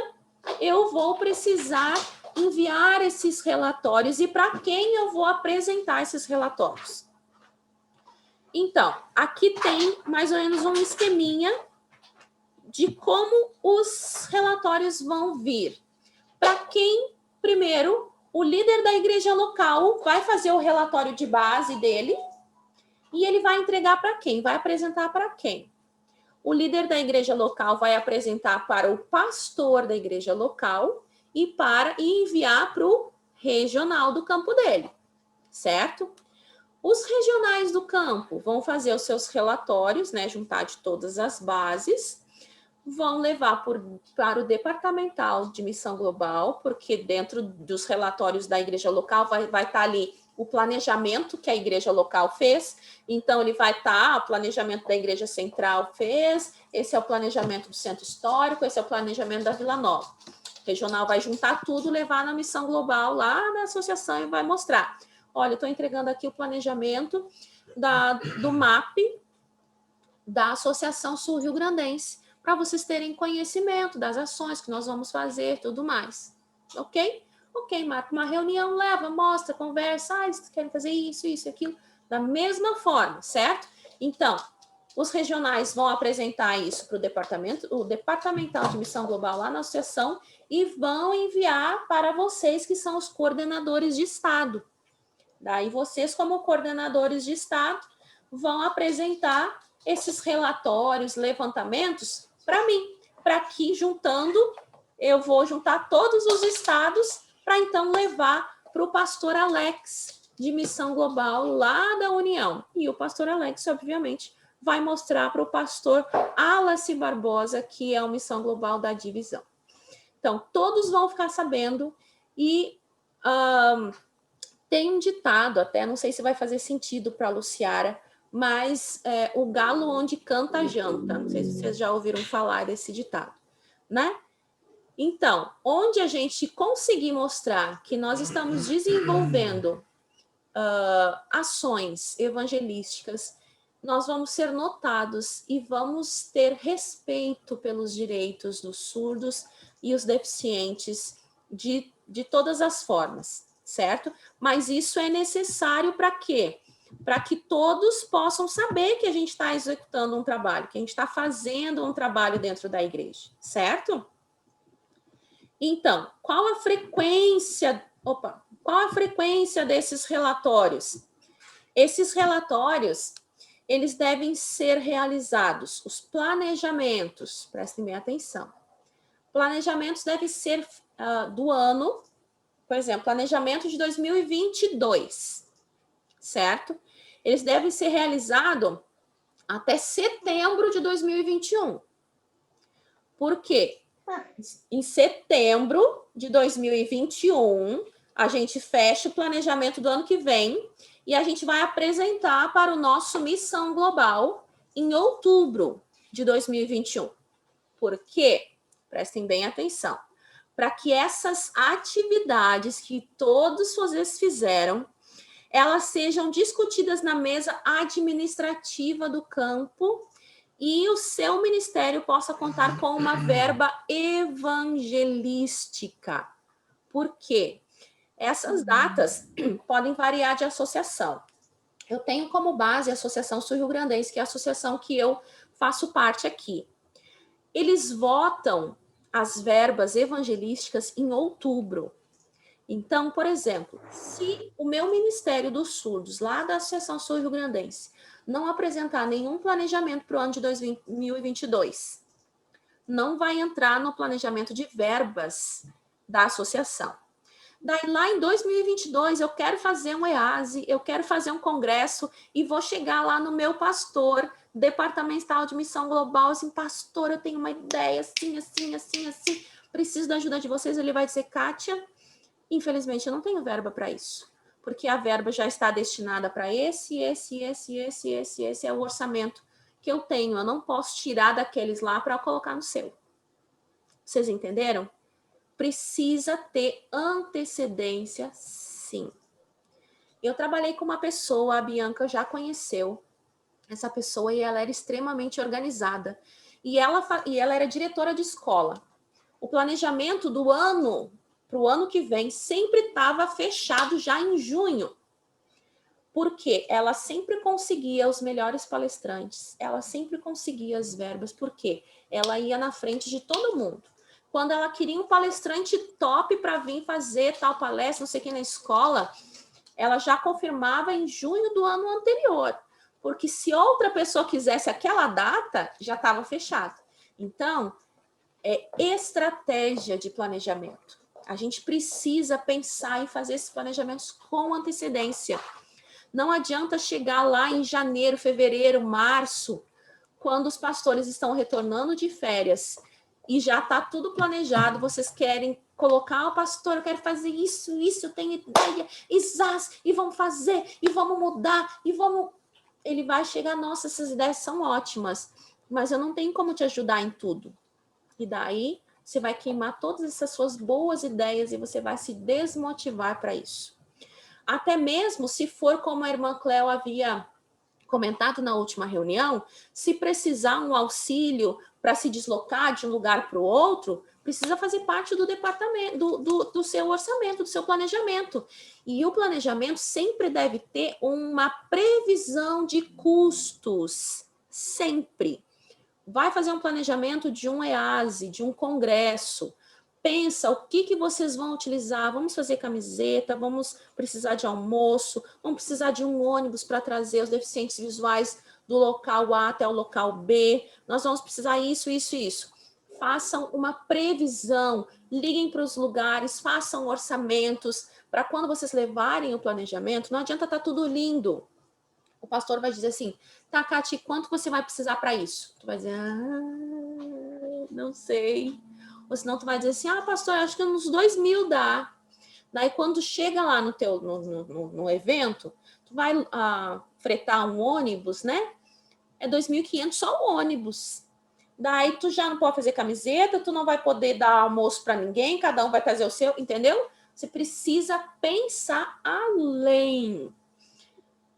eu vou precisar enviar esses relatórios e para quem eu vou apresentar esses relatórios? Então, aqui tem mais ou menos um esqueminha de como os relatórios vão vir. Para quem, primeiro, o líder da igreja local vai fazer o relatório de base dele e ele vai entregar para quem? Vai apresentar para quem? O líder da igreja local vai apresentar para o pastor da igreja local e enviar para o regional do campo dele, certo? Os regionais do campo vão fazer os seus relatórios, né, juntar de todas as bases, vão levar para o departamental de missão global, porque dentro dos relatórios da igreja local vai estar ali o planejamento que a igreja local fez, então ele vai estar, o planejamento da igreja central fez, esse é o planejamento do centro histórico, esse é o planejamento da Vila Nova. O regional vai juntar tudo, levar na missão global lá na associação e vai mostrar. Olha, eu estou entregando aqui o planejamento do MAP da Associação Sul-Rio-Grandense, para vocês terem conhecimento das ações que nós vamos fazer e tudo mais. Ok? Ok, marca uma reunião, leva, mostra, conversa, vocês querem fazer isso, isso e aquilo, da mesma forma, certo? Então, os regionais vão apresentar isso para o departamental de missão global lá na associação e vão enviar para vocês que são os coordenadores de estado. Daí vocês, como coordenadores de estado, vão apresentar esses relatórios, levantamentos para mim, para que juntando, eu vou juntar todos os estados para então levar para o pastor Alex de missão global lá da União. E o pastor Alex, obviamente, vai mostrar para o pastor Alace Barbosa, que é a missão global da divisão. Então, todos vão ficar sabendo e tem um ditado, até não sei se vai fazer sentido para a Luciara, mas o galo onde canta janta. Não sei se vocês já ouviram falar desse ditado, né? Então, onde a gente conseguir mostrar que nós estamos desenvolvendo ações evangelísticas, nós vamos ser notados e vamos ter respeito pelos direitos dos surdos e os deficientes de todas as formas, certo? Mas isso é necessário para quê? Para que todos possam saber que a gente está executando um trabalho, que a gente está fazendo um trabalho dentro da igreja, certo? Então, qual a frequência desses relatórios? Esses relatórios, eles devem ser realizados, os planejamentos, prestem bem atenção. Planejamentos devem ser do ano, por exemplo, planejamento de 2022. certo? Eles devem ser realizados até setembro de 2021. Por quê? Em setembro de 2021, a gente fecha o planejamento do ano que vem e a gente vai apresentar para o nosso Missão Global em outubro de 2021. Por quê? Prestem bem atenção. Para que essas atividades que todos vocês fizeram, elas sejam discutidas na mesa administrativa do campo e o seu ministério possa contar com uma verba evangelística. Por quê? Essas datas podem variar de associação. Eu tenho como base a Associação Sul-Rio-Grandense, que é a associação que eu faço parte aqui. Eles votam as verbas evangelísticas em outubro. Então, por exemplo, se o meu Ministério dos Surdos, lá da Associação Sul-Rio-Grandense, não apresentar nenhum planejamento para o ano de 2022, não vai entrar no planejamento de verbas da associação. Daí, lá em 2022, eu quero fazer um EASE, eu quero fazer um congresso e vou chegar lá no meu pastor departamental de missão global, assim, pastor, eu tenho uma ideia assim, preciso da ajuda de vocês. Ele vai dizer, Kátia, infelizmente, eu não tenho verba para isso, porque a verba já está destinada para esse é o orçamento que eu tenho. Eu não posso tirar daqueles lá para colocar no seu. Vocês entenderam? Precisa ter antecedência, sim. Eu trabalhei com uma pessoa, a Bianca já conheceu essa pessoa, e ela era extremamente organizada. E ela era diretora de escola. O planejamento do ano para o ano que vem sempre estava fechado já em junho. Porque ela sempre conseguia os melhores palestrantes, ela sempre conseguia as verbas, porque ela ia na frente de todo mundo. Quando ela queria um palestrante top para vir fazer tal palestra, não sei o que, na escola, ela já confirmava em junho do ano anterior. Porque se outra pessoa quisesse aquela data, já estava fechado. Então, é estratégia de planejamento. A gente precisa pensar e fazer esses planejamentos com antecedência. Não adianta chegar lá em janeiro, fevereiro, março, quando os pastores estão retornando de férias e já está tudo planejado, vocês querem colocar o pastor, eu quero fazer isso, eu tenho ideia, e vamos fazer, e vamos mudar, e vamos... Ele vai chegar, nossa, essas ideias são ótimas, mas eu não tenho como te ajudar em tudo. E daí você vai queimar todas essas suas boas ideias e você vai se desmotivar para isso. Até mesmo se for como a irmã Cléo havia comentado na última reunião, se precisar um auxílio para se deslocar de um lugar para o outro, precisa fazer parte do departamento, do seu orçamento, do seu planejamento. E o planejamento sempre deve ter uma previsão de custos, sempre. Vai fazer um planejamento de um EASE, de um congresso. Pensa o que vocês vão utilizar. Vamos fazer camiseta, vamos precisar de almoço, vamos precisar de um ônibus para trazer os deficientes visuais do local A até o local B. Nós vamos precisar isso. Façam uma previsão, liguem para os lugares, façam orçamentos, para quando vocês levarem o planejamento, não adianta estar tudo lindo. O pastor vai dizer assim, tá, Cati, quanto você vai precisar para isso? Tu vai dizer, não sei. Ou senão tu vai dizer assim, pastor, acho que uns 2.000 dá. Daí quando chega lá no evento, tu vai fretar um ônibus, né? É 2.500 só o ônibus. Daí tu já não pode fazer camiseta, tu não vai poder dar almoço para ninguém, cada um vai trazer o seu, entendeu? Você precisa pensar além.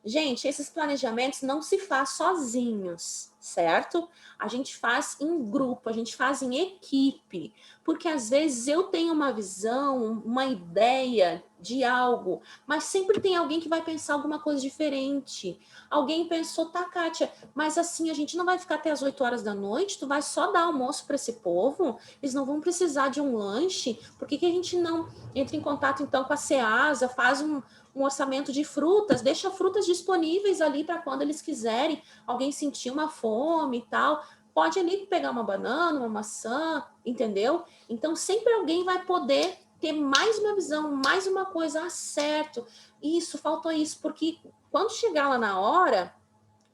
Gente, esses planejamentos não se faz sozinhos, certo? A gente faz em grupo, a gente faz em equipe, porque às vezes eu tenho uma visão, uma ideia de algo, mas sempre tem alguém que vai pensar alguma coisa diferente. Alguém pensou, tá, Kátia, mas assim, a gente não vai ficar até as 8 horas da noite, tu vai só dar almoço para esse povo, eles não vão precisar de um lanche, por que a gente não entra em contato então com a Ceasa, faz um orçamento de frutas, deixa frutas disponíveis ali para quando eles quiserem, alguém sentir uma fome e tal, pode ali pegar uma banana, uma maçã, entendeu? Então sempre alguém vai poder ter mais uma visão, mais uma coisa, certo, isso, faltou isso, porque Quando chegar lá na hora,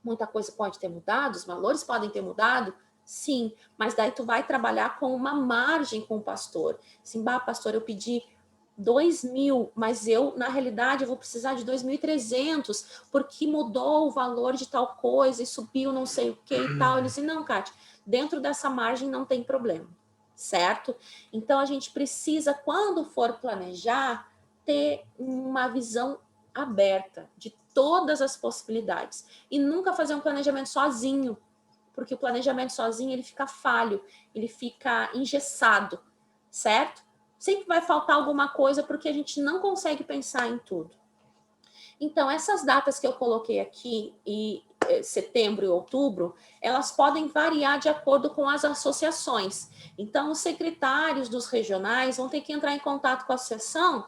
muita coisa pode ter mudado, os valores podem ter mudado, sim, mas daí tu vai trabalhar com uma margem com o pastor. Assim, pastor, eu pedi 2.000, mas na realidade, eu vou precisar de 2.300, porque mudou o valor de tal coisa e subiu não sei o que e tal. Ele disse, não, Kátia, dentro dessa margem não tem problema, certo? Então, a gente precisa, quando for planejar, ter uma visão aberta de todas as possibilidades e nunca fazer um planejamento sozinho, porque o planejamento sozinho ele fica falho, ele fica engessado, certo? Sempre vai faltar alguma coisa porque a gente não consegue pensar em tudo. Então, essas datas que eu coloquei aqui, setembro e outubro, elas podem variar de acordo com as associações. Então, os secretários dos regionais vão ter que entrar em contato com a associação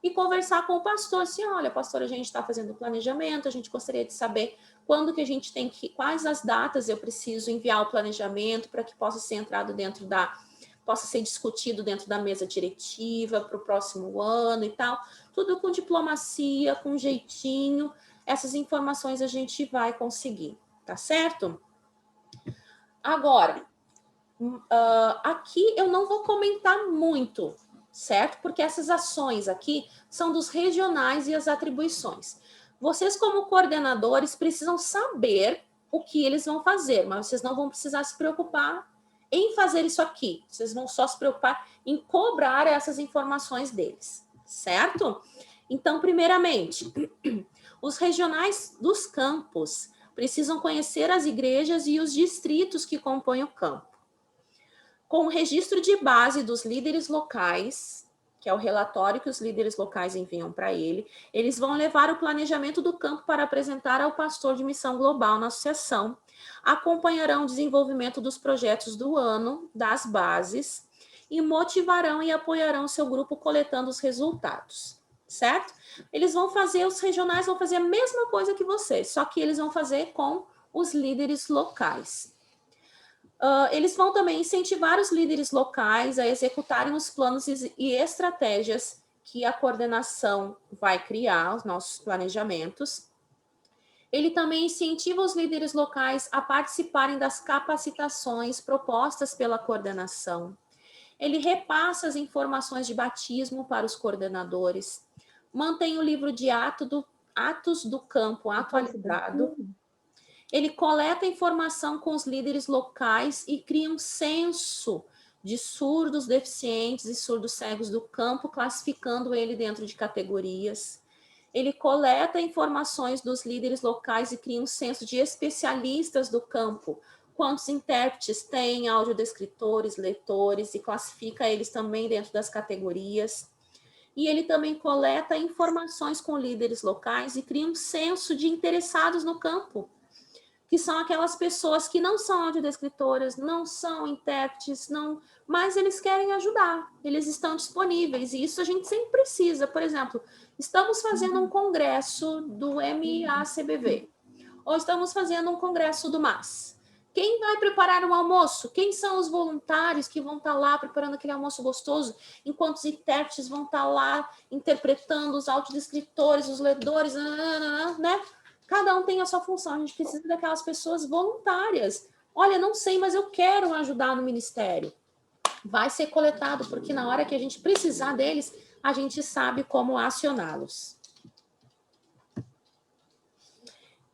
e conversar com o pastor, assim, olha, pastor, a gente está fazendo o planejamento, a gente gostaria de saber quando que a gente tem que, quais as datas eu preciso enviar o planejamento para que possa ser entrado dentro possa ser discutido dentro da mesa diretiva para o próximo ano e tal, tudo com diplomacia, com jeitinho, essas informações a gente vai conseguir, tá certo? Agora, aqui eu não vou comentar muito, certo? Porque essas ações aqui são dos regionais e as atribuições. Vocês, como coordenadores, precisam saber o que eles vão fazer, mas vocês não vão precisar se preocupar em fazer isso aqui. Vocês vão só se preocupar em cobrar essas informações deles, certo? Então, primeiramente, os regionais dos campos precisam conhecer as igrejas e os distritos que compõem o campo. Com o registro de base dos líderes locais, que é o relatório que os líderes locais enviam para ele, eles vão levar o planejamento do campo para apresentar ao pastor de missão global na associação, acompanharão o desenvolvimento dos projetos do ano, das bases, e motivarão e apoiarão seu grupo coletando os resultados, certo? Os regionais vão fazer a mesma coisa que vocês, só que eles vão fazer com os líderes locais. Eles vão também incentivar os líderes locais a executarem os planos e estratégias que a coordenação vai criar, os nossos planejamentos. Ele também incentiva os líderes locais a participarem das capacitações propostas pela coordenação. Ele repassa as informações de batismo para os coordenadores, mantém o livro de atos do campo atualizado. Ele coleta informação com os líderes locais e cria um censo de surdos, deficientes e surdos cegos do campo, classificando ele dentro de categorias. Ele coleta informações dos líderes locais e cria um censo de especialistas do campo, quantos intérpretes tem, audiodescritores, leitores, e classifica eles também dentro das categorias. E ele também coleta informações com líderes locais e cria um censo de interessados no campo, que são aquelas pessoas que não são audiodescritoras, não são intérpretes, mas eles querem ajudar, eles estão disponíveis, e isso a gente sempre precisa. Por exemplo, estamos fazendo um congresso do MACBV, ou estamos fazendo um congresso do MAS. Quem vai preparar o almoço? Quem são os voluntários que vão estar lá preparando aquele almoço gostoso, enquanto os intérpretes vão estar lá interpretando, os audiodescritores, os ledores, né? Cada um tem a sua função, a gente precisa daquelas pessoas voluntárias. Olha, não sei, mas eu quero ajudar no ministério. Vai ser coletado, porque na hora que a gente precisar deles, a gente sabe como acioná-los.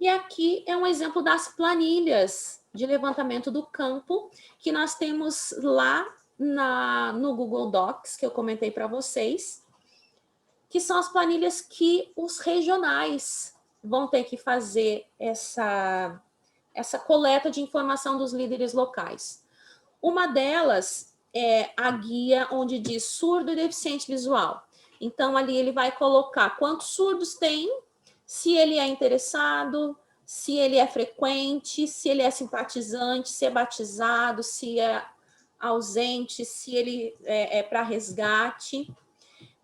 E aqui é um exemplo das planilhas de levantamento do campo, que nós temos lá no Google Docs, que eu comentei para vocês, que são as planilhas que os regionais vão ter que fazer essa coleta de informação dos líderes locais. Uma delas é a guia onde diz surdo e deficiente visual. Então, ali ele vai colocar quantos surdos tem, se ele é interessado, se ele é frequente, se ele é simpatizante, se é batizado, se é ausente, se ele é para resgate.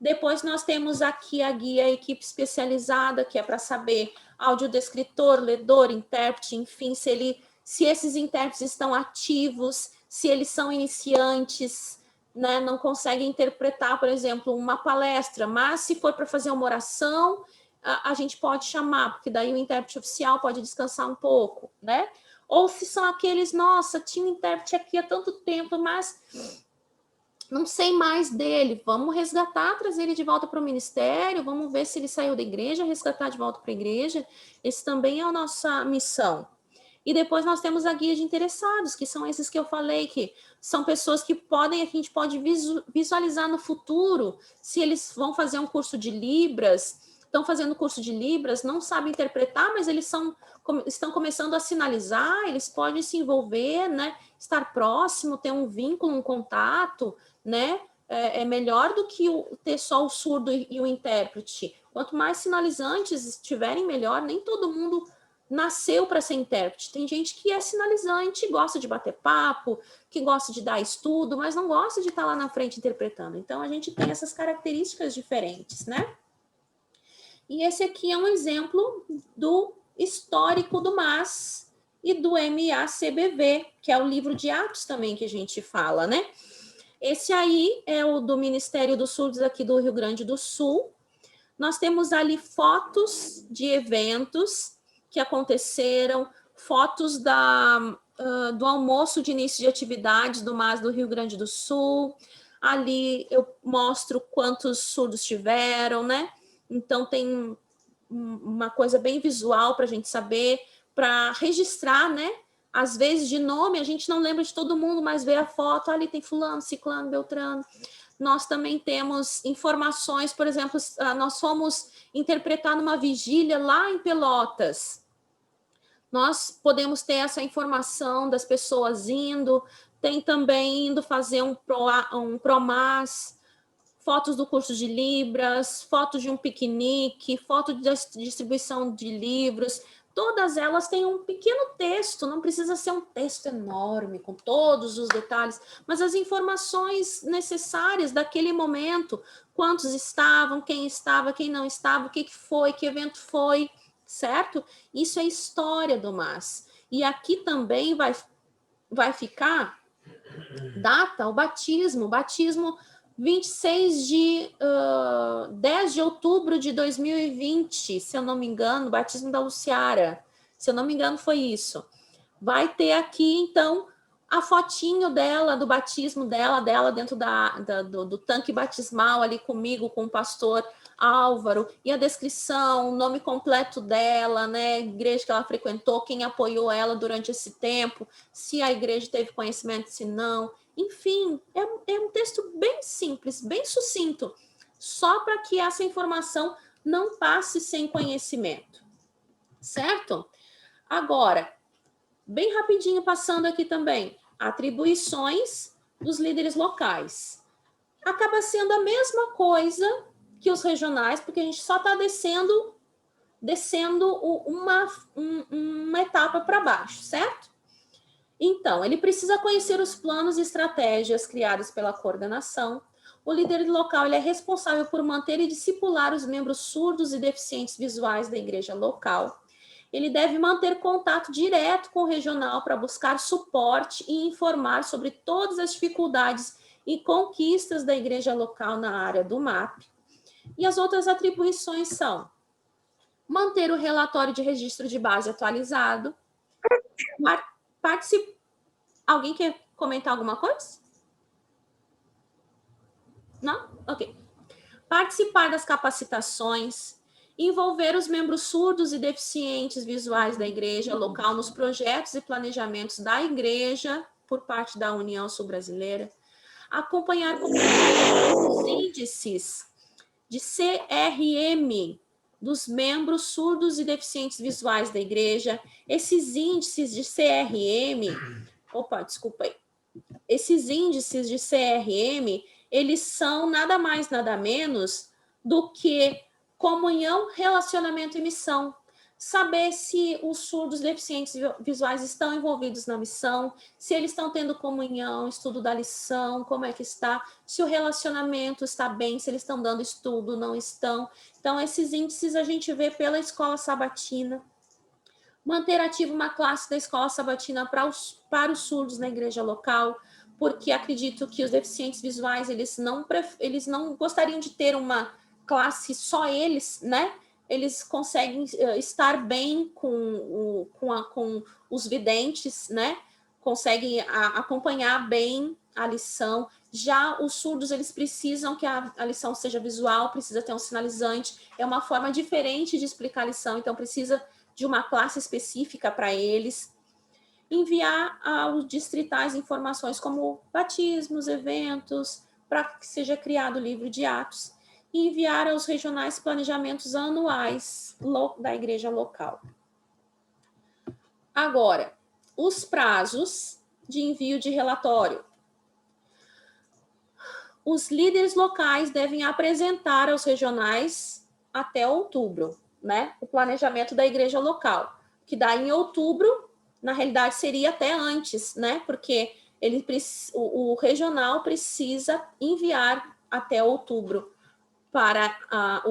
Depois nós temos aqui a guia equipe especializada, que é para saber audiodescritor, ledor, intérprete, enfim, se esses intérpretes estão ativos, se eles são iniciantes, né, não conseguem interpretar, por exemplo, uma palestra, mas se for para fazer uma oração, a gente pode chamar, porque daí o intérprete oficial pode descansar um pouco, né? Ou se são aqueles, nossa, tinha um intérprete aqui há tanto tempo, mas não sei mais dele, vamos resgatar, trazer ele de volta para o ministério, vamos ver se ele saiu da igreja, resgatar de volta para a igreja. Esse também é a nossa missão. E depois nós temos a guia de interessados, que são esses que eu falei, que são pessoas que podem, a gente pode visualizar no futuro, se eles vão fazer um curso de Libras, estão fazendo curso de Libras, não sabem interpretar, mas eles estão começando a sinalizar, eles podem se envolver, né? Estar próximo, ter um vínculo, um contato, né? É melhor do que ter só o surdo e o intérprete. Quanto mais sinalizantes estiverem, melhor. Nem todo mundo nasceu para ser intérprete. Tem gente que é sinalizante, gosta de bater papo, que gosta de dar estudo, mas não gosta de estar lá na frente interpretando. Então, a gente tem essas características diferentes, né? E esse aqui é um exemplo do histórico do MAS e do MACBV, que é o livro de Atos também que a gente fala, né? Esse aí é o do Ministério dos Surdos aqui do Rio Grande do Sul. Nós temos ali fotos de eventos que aconteceram, fotos do almoço de início de atividades do MAS do Rio Grande do Sul. Ali eu mostro quantos surdos tiveram, né? Então tem uma coisa bem visual para a gente saber, para registrar, né? Às vezes de nome a gente não lembra de todo mundo, mas vê a foto, ali tem fulano, ciclano, beltrano. Nós também temos informações, por exemplo, nós fomos interpretar numa vigília lá em Pelotas. Nós podemos ter essa informação das pessoas indo, tem também indo fazer um PROMAS, fotos do curso de Libras, fotos de um piquenique, foto de distribuição de livros. Todas elas têm um pequeno texto, não precisa ser um texto enorme, com todos os detalhes, mas as informações necessárias daquele momento, quantos estavam, quem não estava, o que foi, que evento foi, certo? Isso é história do MAS. E aqui também vai ficar data, o batismo 10 de outubro de 2020, se eu não me engano, batismo da Luciara, se eu não me engano foi isso. Vai ter aqui, então, a fotinho dela, do batismo dela dentro do tanque batismal ali comigo, com o pastor Álvaro, e a descrição, o nome completo dela, né, igreja que ela frequentou, quem apoiou ela durante esse tempo, se a igreja teve conhecimento, se não. Enfim, é um texto bem simples, bem sucinto, só para que essa informação não passe sem conhecimento, certo? Agora, bem rapidinho passando aqui também, atribuições dos líderes locais. Acaba sendo a mesma coisa que os regionais, porque a gente só está descendo uma etapa para baixo, certo? Então, ele precisa conhecer os planos e estratégias criados pela coordenação. O líder local ele é responsável por manter e discipular os membros surdos e deficientes visuais da igreja local. Ele deve manter contato direto com o regional para buscar suporte e informar sobre todas as dificuldades e conquistas da igreja local na área do MAP. E as outras atribuições são manter o relatório de registro de base atualizado, participar. Alguém quer comentar alguma coisa? Não? Ok. Participar das capacitações, envolver os membros surdos e deficientes visuais da igreja local nos projetos e planejamentos da igreja por parte da União Sul-Brasileira, acompanhar os índices de CRM dos membros surdos e deficientes visuais da igreja. Esses índices de CRM, esses índices de CRM, eles são nada mais, nada menos do que comunhão, relacionamento e missão. Saber se os surdos deficientes visuais estão envolvidos na missão, se eles estão tendo comunhão, estudo da lição, como é que está, se o relacionamento está bem, se eles estão dando estudo, não estão. Então, esses índices a gente vê pela escola sabatina. Manter ativa uma classe da escola sabatina para os surdos na igreja local, porque acredito que os deficientes visuais, eles não gostariam de ter uma classe só eles, né? eles conseguem estar bem com os videntes, né? Conseguem acompanhar bem a lição. Já os surdos, eles precisam que a lição seja visual, precisa ter um sinalizante. É uma forma diferente de explicar a lição, então precisa de uma classe específica para eles. Enviar aos distritais informações como batismos, eventos, para que seja criado o livro de atos. E enviar aos regionais planejamentos anuais da igreja local. Agora, os prazos de envio de relatório. Os líderes locais devem apresentar aos regionais até outubro, né? O planejamento da igreja local, que dá em outubro, na realidade seria até antes, né? Porque o regional precisa enviar até outubro para a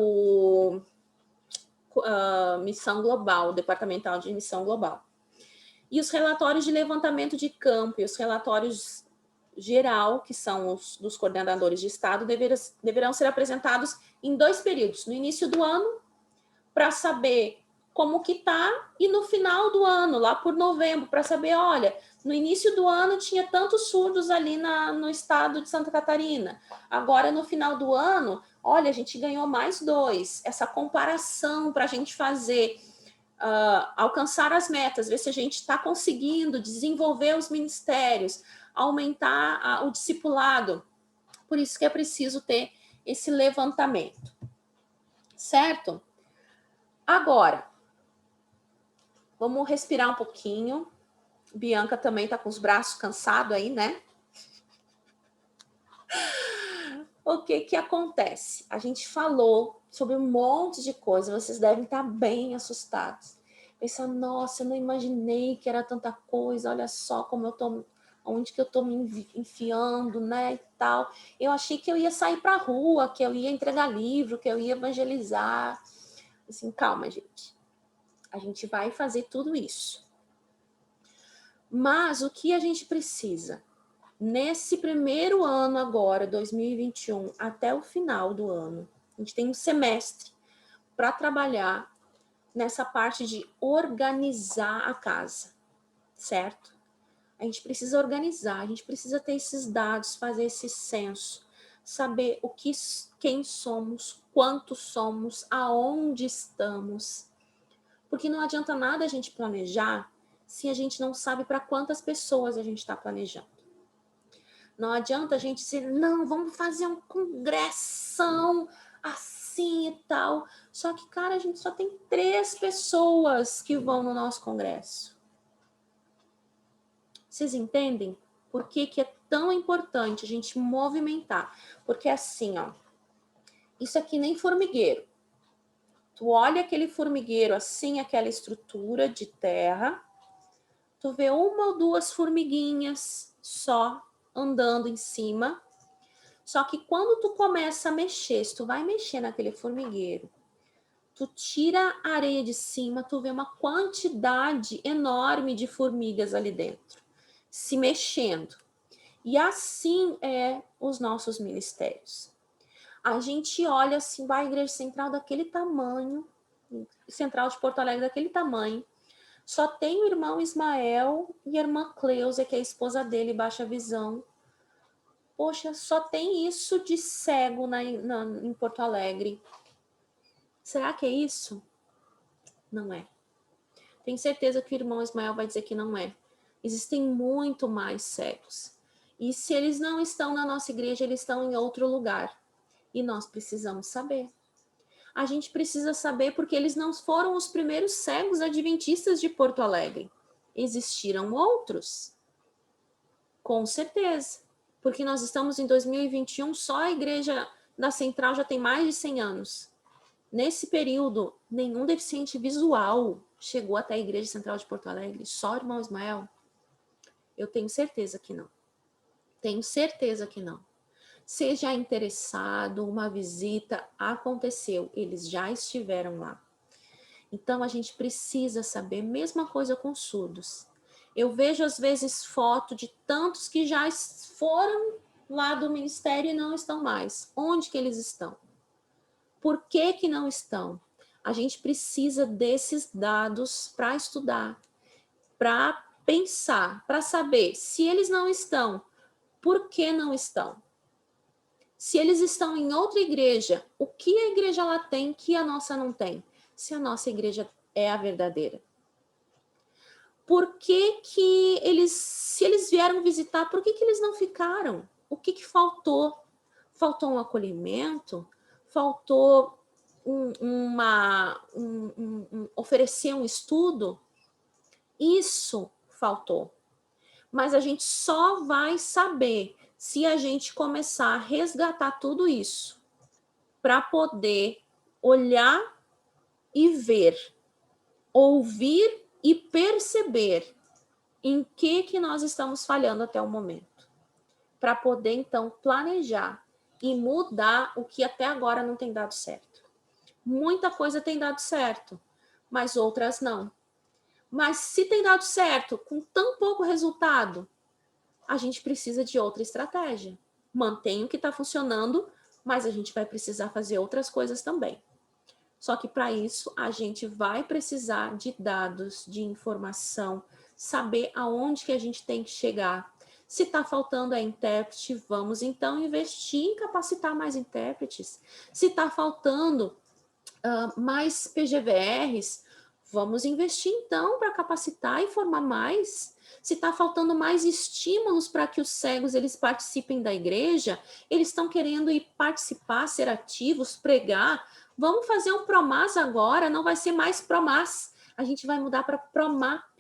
missão global, o departamental de missão global. E os relatórios de levantamento de campo e os relatórios geral, que são os dos coordenadores de estado, deverão ser apresentados em 2 períodos. No início do ano, para saber como que está, e no final do ano, lá por novembro, para saber, olha, no início do ano tinha tantos surdos ali no estado de Santa Catarina. Agora, no final do ano, olha, a gente ganhou mais 2. Essa comparação para a gente fazer... alcançar as metas, ver se a gente está conseguindo desenvolver os ministérios, aumentar o discipulado. Por isso que é preciso ter esse levantamento. Certo? Agora, vamos respirar um pouquinho. Bianca também está com os braços cansados aí, né? O que acontece? A gente falou sobre um monte de coisa, vocês devem estar bem assustados. Pensando, nossa, eu não imaginei que era tanta coisa, olha só como eu tô, onde que eu tô me enfiando, né, e tal. Eu achei que eu ia sair para a rua, que eu ia entregar livro, que eu ia evangelizar. Assim, calma, gente. A gente vai fazer tudo isso. Mas o que a gente precisa? Nesse primeiro ano agora, 2021, até o final do ano, a gente tem um semestre para trabalhar nessa parte de organizar a casa, certo? A gente precisa organizar, a gente precisa ter esses dados, fazer esse censo, saber quem somos, quantos somos, aonde estamos. Porque não adianta nada a gente planejar se a gente não sabe para quantas pessoas a gente está planejando. Não adianta a gente dizer, não, vamos fazer um congressão assim e tal. Só que, cara, a gente só tem 3 pessoas que vão no nosso congresso. Vocês entendem por que é tão importante a gente movimentar? Porque assim, ó, isso aqui nem formigueiro. Tu olha aquele formigueiro assim, aquela estrutura de terra, tu vê 1 ou 2 formiguinhas só andando em cima. Só que quando tu começa a mexer, se tu vai mexer naquele formigueiro, tu tira a areia de cima, tu vê uma quantidade enorme de formigas ali dentro, se mexendo. E assim é os nossos ministérios. A gente olha assim, vai a igreja central daquele tamanho, central de Porto Alegre daquele tamanho, só tem o irmão Ismael e a irmã Cleusa, que é a esposa dele, baixa visão. Poxa, só tem isso de cego em Porto Alegre. Será que é isso? Não é. Tenho certeza que o irmão Ismael vai dizer que não é. Existem muito mais cegos. E se eles não estão na nossa igreja, eles estão em outro lugar. E nós precisamos saber. A gente precisa saber porque eles não foram os primeiros cegos adventistas de Porto Alegre. Existiram outros. Com certeza. Porque nós estamos em 2021, só a igreja da Central já tem mais de 100 anos. Nesse período, nenhum deficiente visual chegou até a Igreja Central de Porto Alegre, só o irmão Ismael. Eu tenho certeza que não. Tenho certeza que não. Seja interessado, uma visita aconteceu, eles já estiveram lá. Então, a gente precisa saber, mesma coisa com surdos. Eu vejo, às vezes, foto de tantos que já foram lá do ministério e não estão mais. Onde que eles estão? Por que que não estão? A gente precisa desses dados para estudar, para pensar, para saber se eles não estão, por que não estão? Se eles estão em outra igreja, o que a igreja lá tem que a nossa não tem? Se a nossa igreja é a verdadeira. Por que que eles, se eles vieram visitar, por que que eles não ficaram? O que que faltou? Faltou um acolhimento? Faltou oferecer um estudo? Isso faltou. Mas a gente só vai saber se a gente começar a resgatar tudo isso para poder olhar e ver, ouvir e perceber em que nós estamos falhando até o momento, para poder então planejar e mudar o que até agora não tem dado certo. Muita coisa tem dado certo, mas outras não. Mas se tem dado certo com tão pouco resultado, a gente precisa de outra estratégia. Mantém o que está funcionando, mas a gente vai precisar fazer outras coisas também. Só que para isso a gente vai precisar de dados, de informação, saber aonde que a gente tem que chegar. Se está faltando a intérprete, vamos então investir em capacitar mais intérpretes. Se está faltando mais PGVRs, vamos investir então para capacitar e formar mais. Se está faltando mais estímulos para que os cegos eles participem da igreja, eles estão querendo ir participar, ser ativos, pregar. Vamos fazer um Promas agora, não vai ser mais Promas, a gente vai mudar para Promap.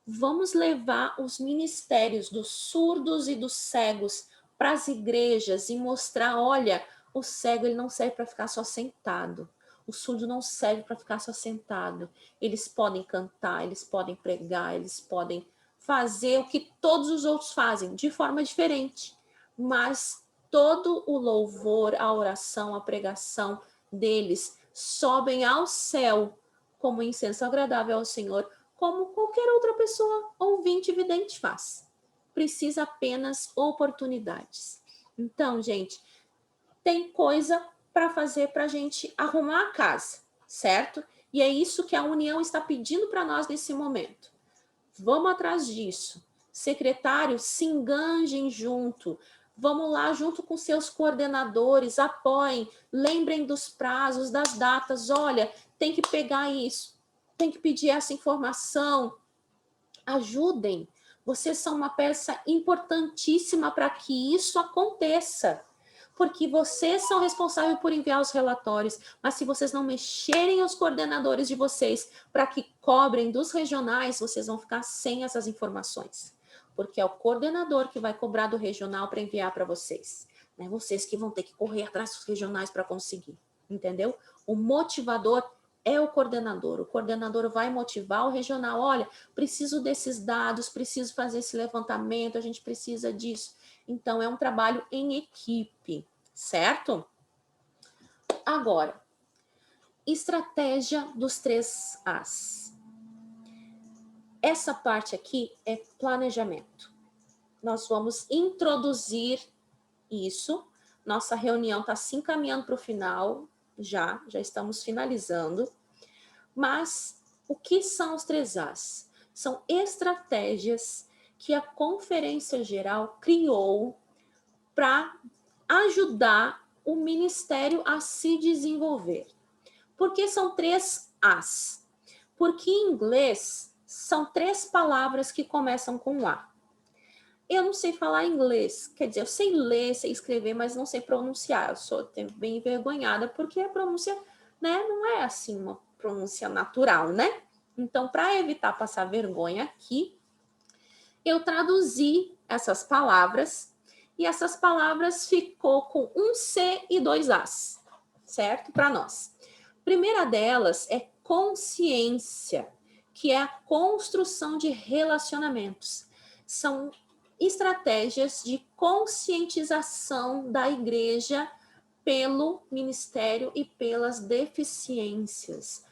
Vamos levar os ministérios dos surdos e dos cegos para as igrejas e mostrar, olha, o cego ele não serve para ficar só sentado. O surdo não serve para ficar só sentado. Eles podem cantar, eles podem pregar, eles podem fazer o que todos os outros fazem, de forma diferente. Mas todo o louvor, a oração, a pregação deles sobem ao céu como incenso agradável ao Senhor, como qualquer outra pessoa ouvinte e vidente faz. Precisa apenas oportunidades. Então, gente, tem coisa para fazer para a gente arrumar a casa, certo? E é isso que a União está pedindo para nós nesse momento. Vamos atrás disso. Secretários, se enganjem junto. Vamos lá junto com seus coordenadores, apoiem, lembrem dos prazos, das datas. Olha, tem que pegar isso, tem que pedir essa informação. Ajudem. Vocês são uma peça importantíssima para que isso aconteça. Porque vocês são responsáveis por enviar os relatórios, mas se vocês não mexerem os coordenadores de vocês para que cobrem dos regionais, vocês vão ficar sem essas informações. Porque é o coordenador que vai cobrar do regional para enviar para vocês. Né? Vocês que vão ter que correr atrás dos regionais para conseguir, entendeu? O motivador é o coordenador vai motivar o regional, olha, preciso desses dados, preciso fazer esse levantamento, a gente precisa disso. Então, é um trabalho em equipe, certo? Agora, estratégia dos 3 As. Essa parte aqui é planejamento. Nós vamos introduzir isso. Nossa reunião está se encaminhando para o final, já estamos finalizando. Mas o que são os 3 As? São estratégias que a Conferência Geral criou para ajudar o ministério a se desenvolver. Por que são 3 As? Porque em inglês são 3 palavras que começam com A. Eu não sei falar inglês, quer dizer, eu sei ler, sei escrever, mas não sei pronunciar. Eu sou bem envergonhada porque a pronúncia, né, não é assim uma pronúncia natural, né? Então, para evitar passar vergonha aqui, eu traduzi essas palavras e essas palavras ficou com um C e 2 As, certo? Para nós. A primeira delas é consciência, que é a construção de relacionamentos. São estratégias de conscientização da igreja pelo ministério e pelas deficiências.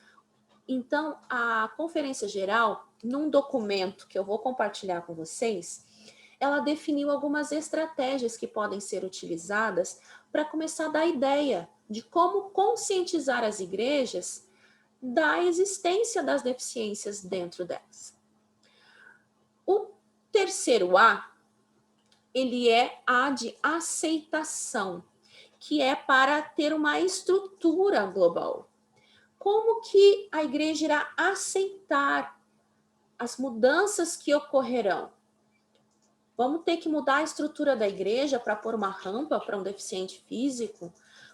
Então, a Conferência Geral, num documento que eu vou compartilhar com vocês, ela definiu algumas estratégias que podem ser utilizadas para começar a dar ideia de como conscientizar as igrejas da existência das deficiências dentro delas. O terceiro A, ele é A de aceitação, que é para ter uma estrutura global. Como que a igreja irá aceitar as mudanças que ocorrerão? Vamos ter que mudar a estrutura da igreja para pôr uma rampa para um deficiente físico?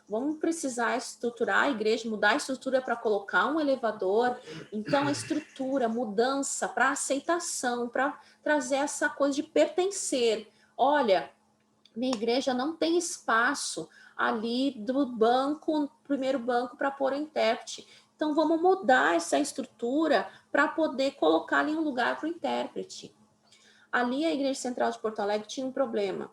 Vamos precisar estruturar a igreja, mudar a estrutura para colocar um elevador? Então, a estrutura, mudança para aceitação, para trazer essa coisa de pertencer. Olha, minha igreja não tem espaço ali do banco, primeiro banco, para pôr o intérprete. Então, vamos mudar essa estrutura para poder colocar ali um lugar para o intérprete. Ali, a Igreja Central de Porto Alegre tinha um problema.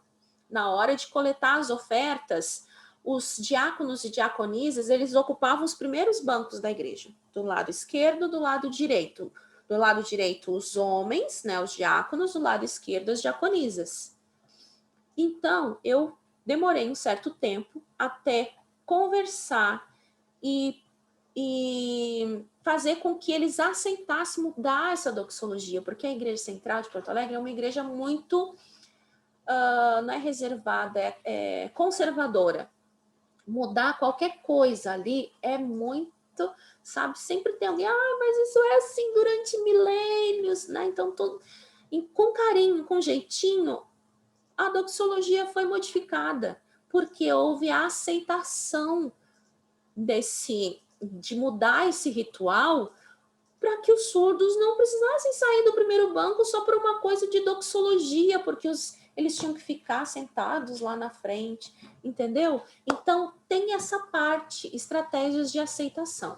Na hora de coletar as ofertas, os diáconos e diaconisas, eles ocupavam os primeiros bancos da igreja, do lado esquerdo, do lado direito. Do lado direito, os homens, né, os diáconos, do lado esquerdo, as diaconisas. Então, eu demorei um certo tempo até conversar e fazer com que eles aceitassem mudar essa doxologia, porque a Igreja Central de Porto Alegre é uma igreja muito, não é reservada, é conservadora. Mudar qualquer coisa ali é muito, sabe, sempre tem alguém, mas isso é assim durante milênios, né? Então, com carinho, com jeitinho, a doxologia foi modificada, porque houve a aceitação de mudar esse ritual para que os surdos não precisassem sair do primeiro banco só por uma coisa de doxologia, porque eles tinham que ficar sentados lá na frente, entendeu? Então, tem essa parte, estratégias de aceitação.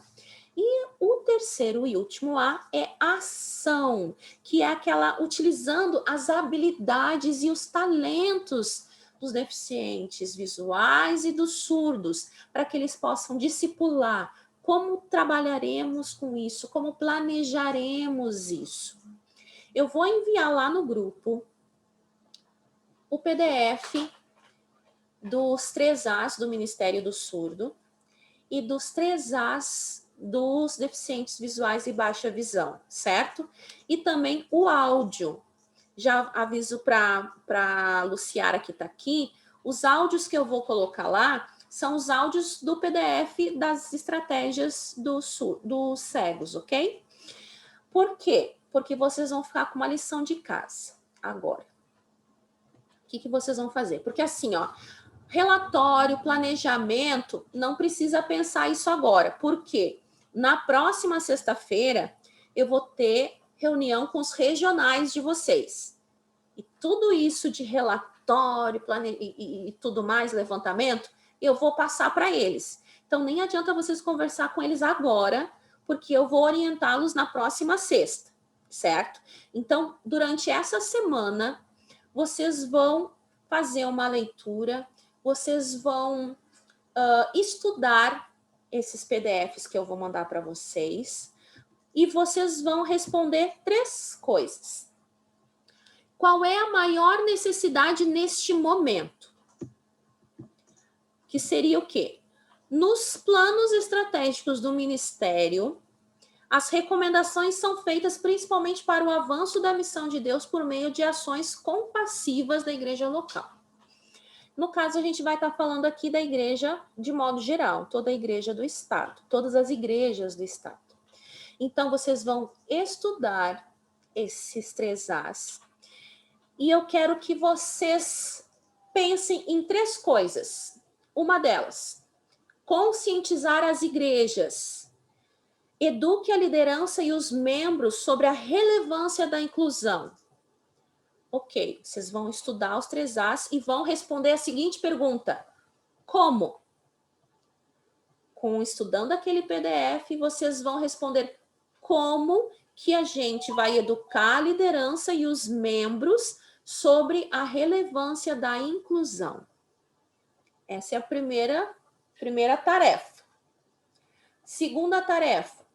E o terceiro e último A é ação, que é aquela utilizando as habilidades e os talentos dos deficientes visuais e dos surdos, para que eles possam discipular. Como trabalharemos com isso? Como planejaremos isso? Eu vou enviar lá no grupo o PDF dos 3 As do Ministério do Surdo e dos 3 As dos deficientes visuais e baixa visão, certo? E também o áudio. Já aviso para a Luciara que está aqui, os áudios que eu vou colocar lá são os áudios do PDF das estratégias dos cegos, ok? Por quê? Porque vocês vão ficar com uma lição de casa agora. O que vocês vão fazer? Porque assim, ó, relatório, planejamento, não precisa pensar isso agora. Por quê? Na próxima sexta-feira, eu vou ter reunião com os regionais de vocês. E tudo isso de relatório, e tudo mais, levantamento, eu vou passar para eles. Então, nem adianta vocês conversar com eles agora, porque eu vou orientá-los na próxima sexta, certo? Então, durante essa semana, vocês vão fazer uma leitura, vocês vão estudar esses PDFs que eu vou mandar para vocês, e vocês vão responder 3 coisas. Qual é a maior necessidade neste momento? Que seria o quê? Nos planos estratégicos do Ministério, as recomendações são feitas principalmente para o avanço da missão de Deus por meio de ações compassivas da igreja local. No caso, a gente vai estar falando aqui da igreja de modo geral, toda a igreja do Estado, todas as igrejas do Estado. Então, vocês vão estudar esses 3 As. E eu quero que vocês pensem em 3 coisas. Uma delas, conscientizar as igrejas. Eduque a liderança e os membros sobre a relevância da inclusão. Ok, vocês vão estudar os 3 As e vão responder a seguinte pergunta: como? Estudando aquele PDF, vocês vão responder como que a gente vai educar a liderança e os membros sobre a relevância da inclusão. Essa é a primeira tarefa. Segunda tarefa,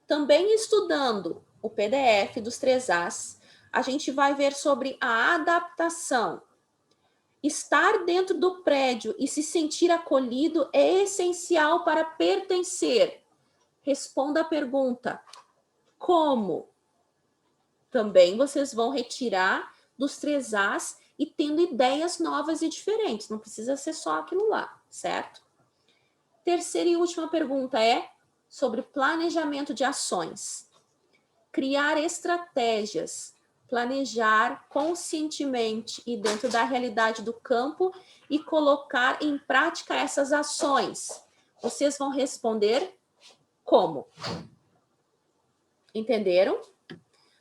também estudando o PDF dos 3 As, a gente vai ver sobre a adaptação. Estar dentro do prédio e se sentir acolhido é essencial para pertencer. responda a pergunta, como? Também vocês vão retirar dos 3As e tendo ideias novas e diferentes. Não precisa ser só aquilo lá, certo? Terceira e última pergunta é sobre planejamento de ações. Criar estratégias, planejar conscientemente e dentro da realidade do campo e colocar em prática essas ações. Vocês vão responder como? Entenderam?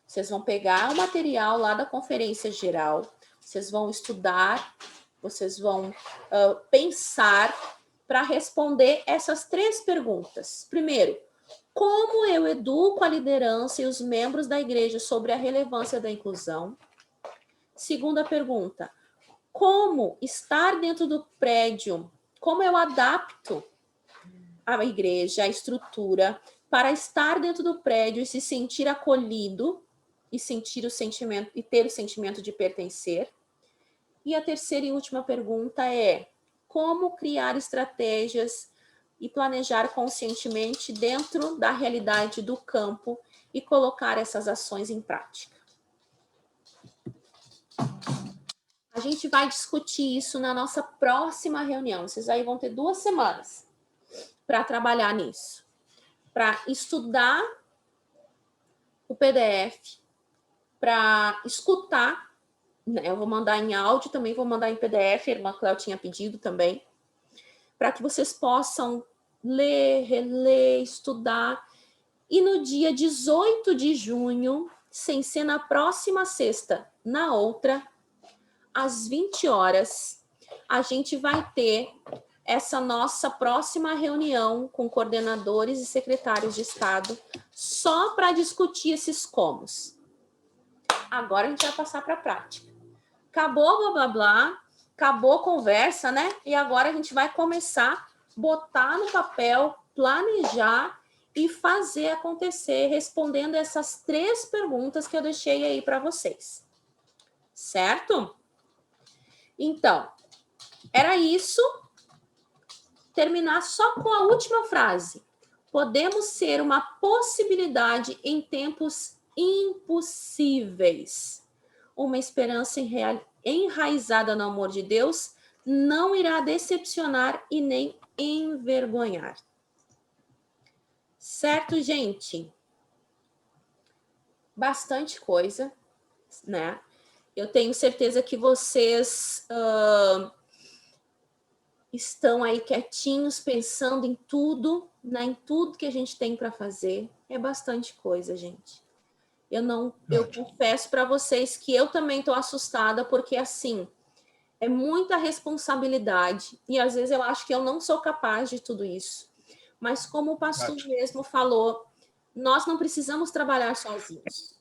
Vocês vão pegar o material lá da conferência geral, vocês vão estudar, vocês vão pensar para responder essas 3 perguntas. Primeiro, como eu educo a liderança e os membros da igreja sobre a relevância da inclusão? Segunda pergunta, como estar dentro do prédio, como eu adapto a igreja, a estrutura, para estar dentro do prédio e se sentir acolhido e sentir o sentimento e ter o sentimento de pertencer. E a terceira e última pergunta é: como criar estratégias e planejar conscientemente dentro da realidade do campo e colocar essas ações em prática? A gente vai discutir isso na nossa próxima reunião. Vocês aí vão ter 2 semanas para trabalhar nisso, para estudar o PDF, para escutar, né? Eu vou mandar em áudio, também vou mandar em PDF, a irmã Cléo tinha pedido também, para que vocês possam ler, reler, estudar. E no dia 18 de junho, sem ser na próxima sexta, na outra, às 20 horas, a gente vai ter essa nossa próxima reunião com coordenadores e secretários de Estado, só para discutir esses comos. Agora a gente vai passar para a prática. Acabou blá blá blá, acabou a conversa, né? E agora a gente vai começar a botar no papel, planejar e fazer acontecer, respondendo essas 3 perguntas que eu deixei aí para vocês. Certo? Então, era isso. Terminar só com a última frase. Podemos ser uma possibilidade em tempos impossíveis. Uma esperança enraizada no amor de Deus não irá decepcionar e nem envergonhar. Certo, gente? Bastante coisa, né? Eu tenho certeza que vocês estão aí quietinhos, pensando em tudo, né? Em tudo que a gente tem para fazer. É bastante coisa, gente. Eu confesso para vocês que eu também estou assustada, porque assim, é muita responsabilidade, e às vezes eu acho que eu não sou capaz de tudo isso. Mas como o pastor mesmo falou, nós não precisamos trabalhar sozinhos.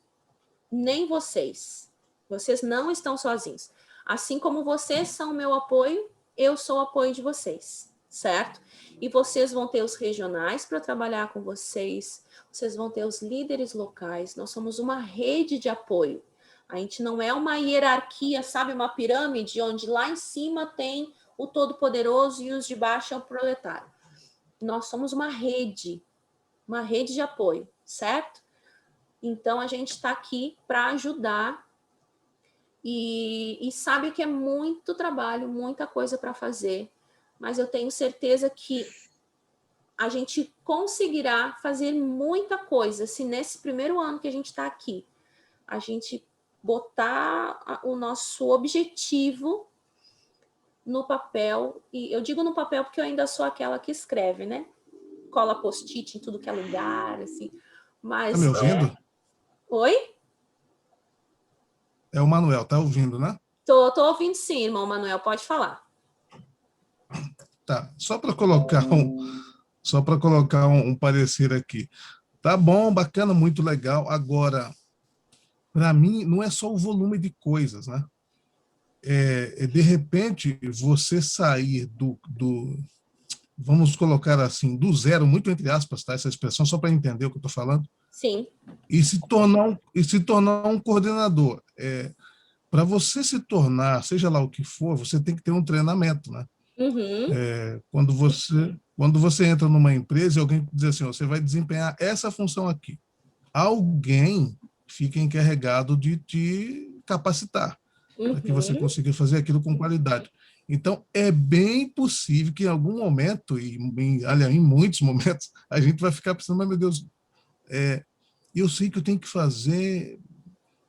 Nem vocês. Vocês não estão sozinhos. Assim como vocês são o meu apoio, eu sou o apoio de vocês, certo? E vocês vão ter os regionais para trabalhar com vocês, vocês vão ter os líderes locais, nós somos uma rede de apoio. A gente não é uma hierarquia, sabe, uma pirâmide, onde lá em cima tem o Todo-Poderoso e os de baixo é o proletário. Nós somos uma rede de apoio, certo? Então, a gente está aqui para ajudar e sabe que é muito trabalho, muita coisa para fazer, mas eu tenho certeza que a gente conseguirá fazer muita coisa se nesse primeiro ano que a gente está aqui, a gente botar o nosso objetivo no papel, e eu digo no papel porque eu ainda sou aquela que escreve, né? Cola post-it em tudo que é lugar, assim, mas... Tá me ouvindo? Oi? É o Manuel, tá ouvindo, né? Tô ouvindo sim, irmão Manuel, pode falar. Tá, só para colocar um parecer aqui. Tá bom, bacana, muito legal. Agora, para mim, não é só o volume de coisas, né? De repente, você sair vamos colocar assim, do zero, muito entre aspas, tá? Essa expressão, só para entender o que eu estou falando. Sim. E se tornar um coordenador. Para você se tornar, seja lá o que for, você tem que ter um treinamento, né? Uhum. Quando você Quando você entra numa empresa e alguém diz assim, ó, você vai desempenhar essa função aqui. Alguém fica encarregado de te capacitar, para que você Uhum. consiga fazer aquilo com qualidade. Então, é bem possível que em algum momento, aliás, em muitos momentos, a gente vai ficar pensando, mas, meu Deus, eu sei que eu tenho que fazer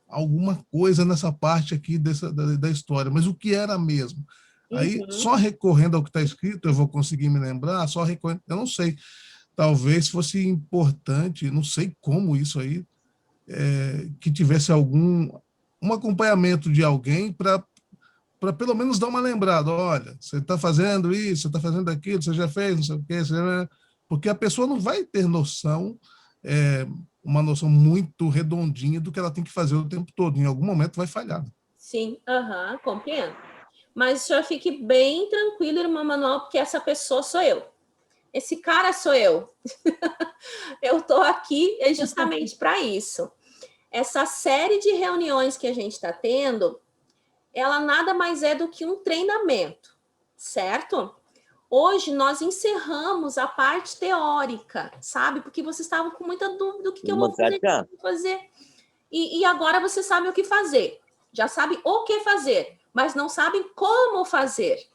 alguma coisa nessa parte aqui da história, mas o que era mesmo? Aí, Uhum. só recorrendo ao que está escrito, eu vou conseguir me lembrar, só recorrendo, eu não sei, talvez fosse importante, não sei como isso aí, que tivesse um acompanhamento de alguém para pelo menos dar uma lembrada, olha, você está fazendo isso, você está fazendo aquilo, você já fez, não sei o quê, porque a pessoa não vai ter noção, é, uma noção muito redondinha do que ela tem que fazer o tempo todo, em algum momento vai falhar. Sim, aham, compreendo. Mas o senhor fique bem tranquilo, irmã Manuel, porque essa pessoa sou eu. Esse cara sou eu. Eu estou aqui justamente para isso. Essa série de reuniões que a gente está tendo, ela nada mais é do que um treinamento, certo? Hoje nós encerramos a parte teórica, sabe? Porque vocês estavam com muita dúvida do que eu vou fazer, o que eu vou fazer. E agora você sabe o que fazer. Já sabe o que fazer, mas não sabe como fazer.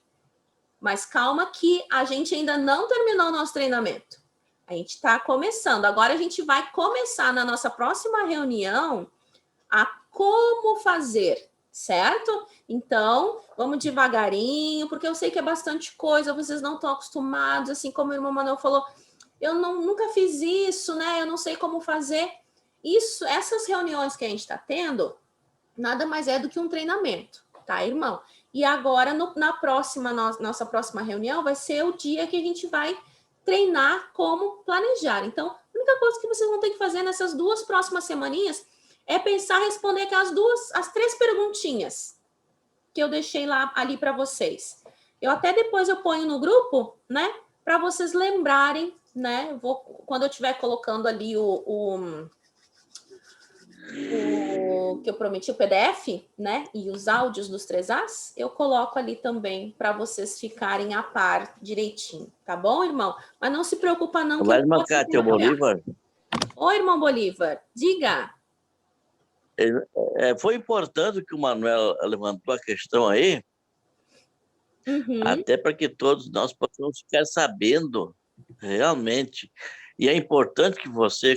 Mas calma que a gente ainda não terminou o nosso treinamento. A gente está começando. Agora a gente vai começar na nossa próxima reunião a como fazer, certo? Então, vamos devagarinho, porque eu sei que é bastante coisa, vocês não estão acostumados, assim como o irmão Manuel falou, eu nunca fiz isso, né? Eu não sei como fazer. Isso, essas reuniões que a gente está tendo, nada mais é do que um treinamento, tá, irmão? E agora, nossa próxima reunião vai ser o dia que a gente vai treinar como planejar. Então, a única coisa que vocês vão ter que fazer nessas 2 próximas semaninhas é pensar responder as 3 perguntinhas que eu deixei ali para vocês. Eu até depois eu ponho no grupo, né, para vocês lembrarem, né, quando eu estiver colocando ali o que eu prometi, o PDF, né, e os áudios dos 3As, eu coloco ali também para vocês ficarem a par direitinho, tá bom, irmão? Mas não se preocupa não que Vai eu marcar teu Bolívar? Oi, irmão Bolívar, diga. Foi importante que o Manuel levantou a questão aí, até para que todos nós possamos ficar sabendo realmente. E é importante que você,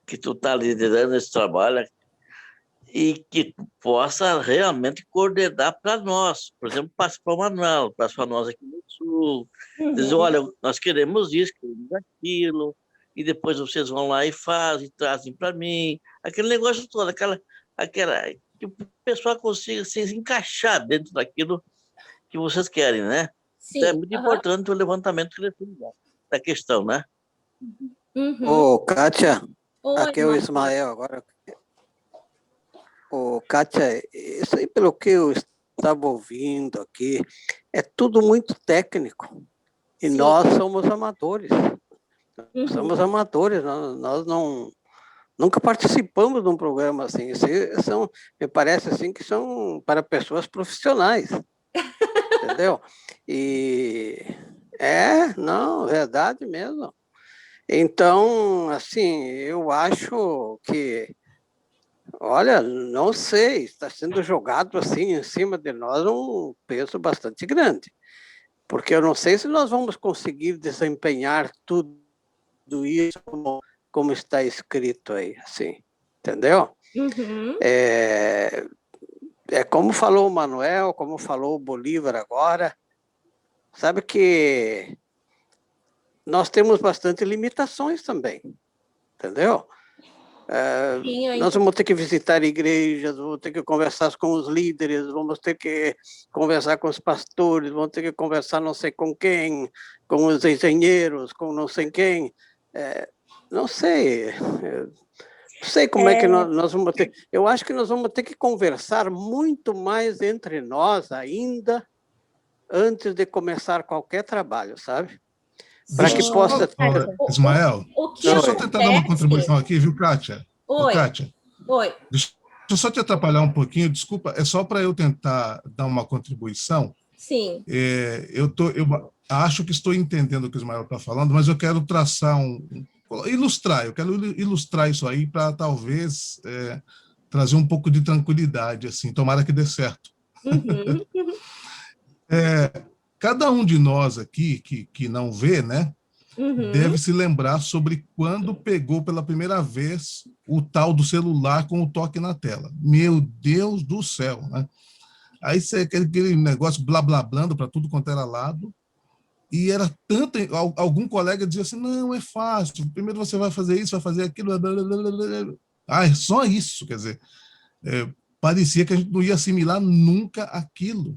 que tu está liderando esse trabalho, e que possa realmente coordenar para nós. Por exemplo, passa para o Manuel, passa para nós aqui no Sul. Diz, olha, nós queremos isso, queremos aquilo, e depois vocês vão lá e fazem, trazem para mim. Aquele negócio todo, aquela que o pessoal consiga se encaixar dentro daquilo que vocês querem, né? Sim. Então é muito importante o levantamento da questão, né? Ô, Kátia, Oi, aqui é o Ismael agora. Ô, Kátia, isso aí, pelo que eu estava ouvindo aqui, é tudo muito técnico. E Sim. nós somos amadores. Somos amadores, nós nunca participamos de um programa assim. Isso me parece assim que são para pessoas profissionais. Entendeu? E não, verdade mesmo. Então, assim, eu acho que, olha, não sei, está sendo jogado assim em cima de nós um peso bastante grande, porque eu não sei se nós vamos conseguir desempenhar tudo isso como está escrito aí, assim, entendeu? É como falou o Manuel, como falou o Bolívar agora, sabe que nós temos bastante limitações também, entendeu? Nós vamos ter que visitar igrejas, vamos ter que conversar com os líderes, vamos ter que conversar com os pastores, vamos ter que conversar não sei com quem, com os engenheiros, com não sei quem. Não sei, não sei como é que nós vamos ter. Eu acho que nós vamos ter que conversar muito mais entre nós ainda antes de começar qualquer trabalho, sabe? Para que possa ter... Ismael, deixa eu só tentar dar uma contribuição aqui, viu, Kátia? Oi. Kátia, Oi. deixa eu só te atrapalhar um pouquinho, desculpa, é só para eu tentar dar uma contribuição. Sim. acho que estou entendendo o que o Ismael está falando, mas eu quero traçar ilustrar, eu quero ilustrar isso aí para talvez trazer um pouco de tranquilidade, assim, tomara que dê certo. Uhum. Cada um de nós aqui que não vê, né, Uhum. deve se lembrar sobre quando pegou pela primeira vez o tal do celular com o toque na tela. Meu Deus do céu, né? Aí você aquele negócio blá blá blando para tudo quanto era lado, e era tanto, algum colega dizia assim, não, é fácil, primeiro você vai fazer isso, vai fazer aquilo, blá, blá, blá, blá. Ah, é só isso, quer dizer, parecia que a gente não ia assimilar nunca aquilo.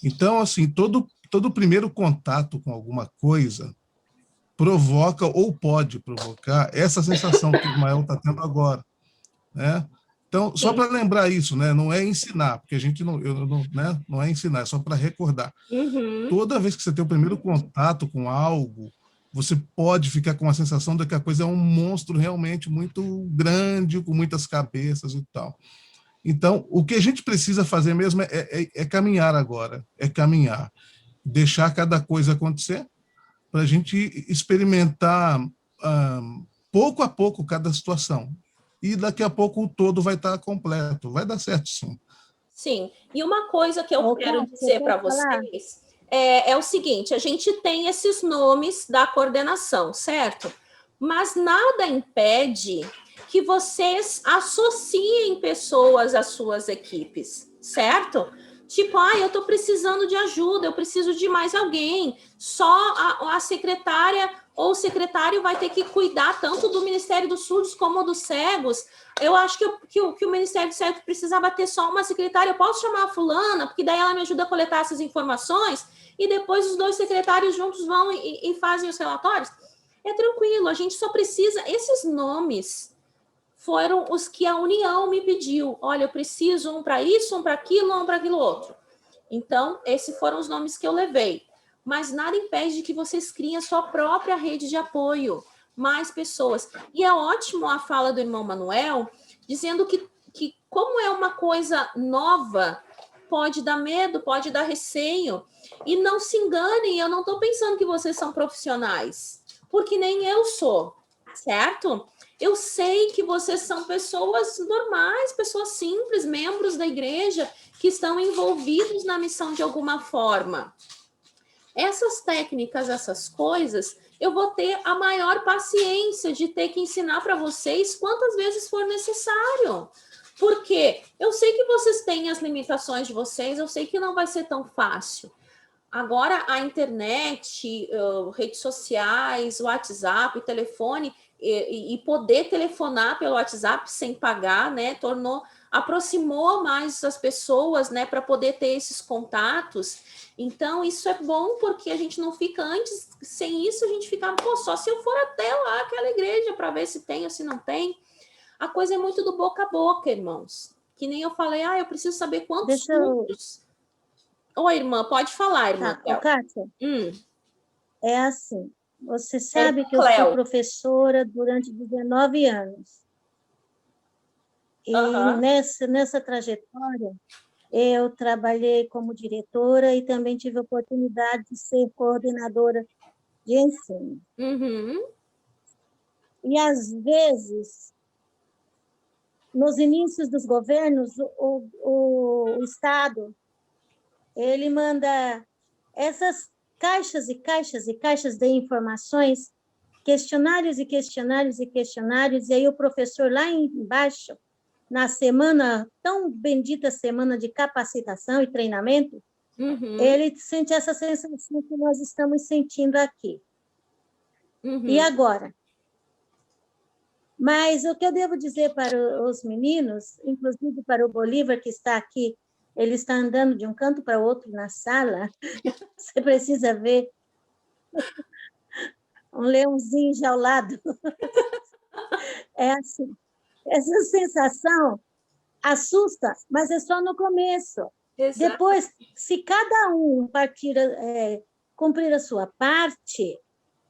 Então, assim, todo primeiro contato com alguma coisa provoca ou pode provocar essa sensação que o Ismael está tendo agora, né? Então, só Sim. para lembrar isso, né? Não é ensinar, porque a gente não é ensinar, é só para recordar. Uhum. Toda vez que você tem o primeiro contato com algo, você pode ficar com a sensação de que a coisa é um monstro realmente muito grande, com muitas cabeças e tal. Então, o que a gente precisa fazer mesmo é caminhar agora, é caminhar, deixar cada coisa acontecer, para a gente experimentar pouco a pouco cada situação. E daqui a pouco o todo vai estar completo, vai dar certo sim. Sim, e uma coisa que eu Ô, quero Kátia, dizer para posso falar? vocês é o seguinte: a gente tem esses nomes da coordenação, certo? Mas nada impede que vocês associem pessoas às suas equipes, certo? Tipo, eu estou precisando de ajuda, eu preciso de mais alguém. Só a secretária ou o secretário vai ter que cuidar tanto do Ministério dos Surdos como dos Cegos. Eu acho que o Ministério do Cegos precisava ter só uma secretária. Eu posso chamar a fulana, porque daí ela me ajuda a coletar essas informações, e depois os dois secretários juntos vão e fazem os relatórios. É tranquilo, a gente só precisa... Esses nomes foram os que a União me pediu. Olha, eu preciso um para isso, um para aquilo outro. Então, esses foram os nomes que eu levei. Mas nada impede de que vocês criem a sua própria rede de apoio, mais pessoas. E é ótimo a fala do irmão Manuel, dizendo que como é uma coisa nova, pode dar medo, pode dar receio. E não se enganem, eu não estou pensando que vocês são profissionais, porque nem eu sou, certo? Eu sei que vocês são pessoas normais, pessoas simples, membros da igreja, que estão envolvidos na missão de alguma forma. Essas técnicas, essas coisas, eu vou ter a maior paciência de ter que ensinar para vocês quantas vezes for necessário. Porque eu sei que vocês têm as limitações de vocês, eu sei que não vai ser tão fácil. Agora, a internet, redes sociais, WhatsApp, telefone, e poder telefonar pelo WhatsApp sem pagar, né, aproximou mais as pessoas, né, para poder ter esses contatos. Então, isso é bom porque a gente não fica antes, sem isso a gente ficava, só se eu for até lá aquela igreja para ver se tem ou se não tem. A coisa é muito do boca a boca, irmãos. Que nem eu falei, eu preciso saber quantos cursos. Oi, irmã, pode falar, irmã. Tá. Kátia, é assim, você sabe que eu sou professora durante 19 anos. E nessa trajetória, eu trabalhei como diretora e também tive a oportunidade de ser coordenadora de ensino. E, às vezes, nos inícios dos governos, o Estado, ele manda essas caixas e caixas e caixas de informações, questionários e questionários e questionários, e aí o professor lá embaixo, na semana, tão bendita semana de capacitação e treinamento, ele sente essa sensação que nós estamos sentindo aqui. E agora? Mas o que eu devo dizer para os meninos, inclusive para o Bolívar, que está aqui, ele está andando de um canto para outro na sala, você precisa ver um leãozinho enjaulado. É assim, essa sensação assusta, mas é só no começo. Exato. Depois, se cada um cumprir a sua parte,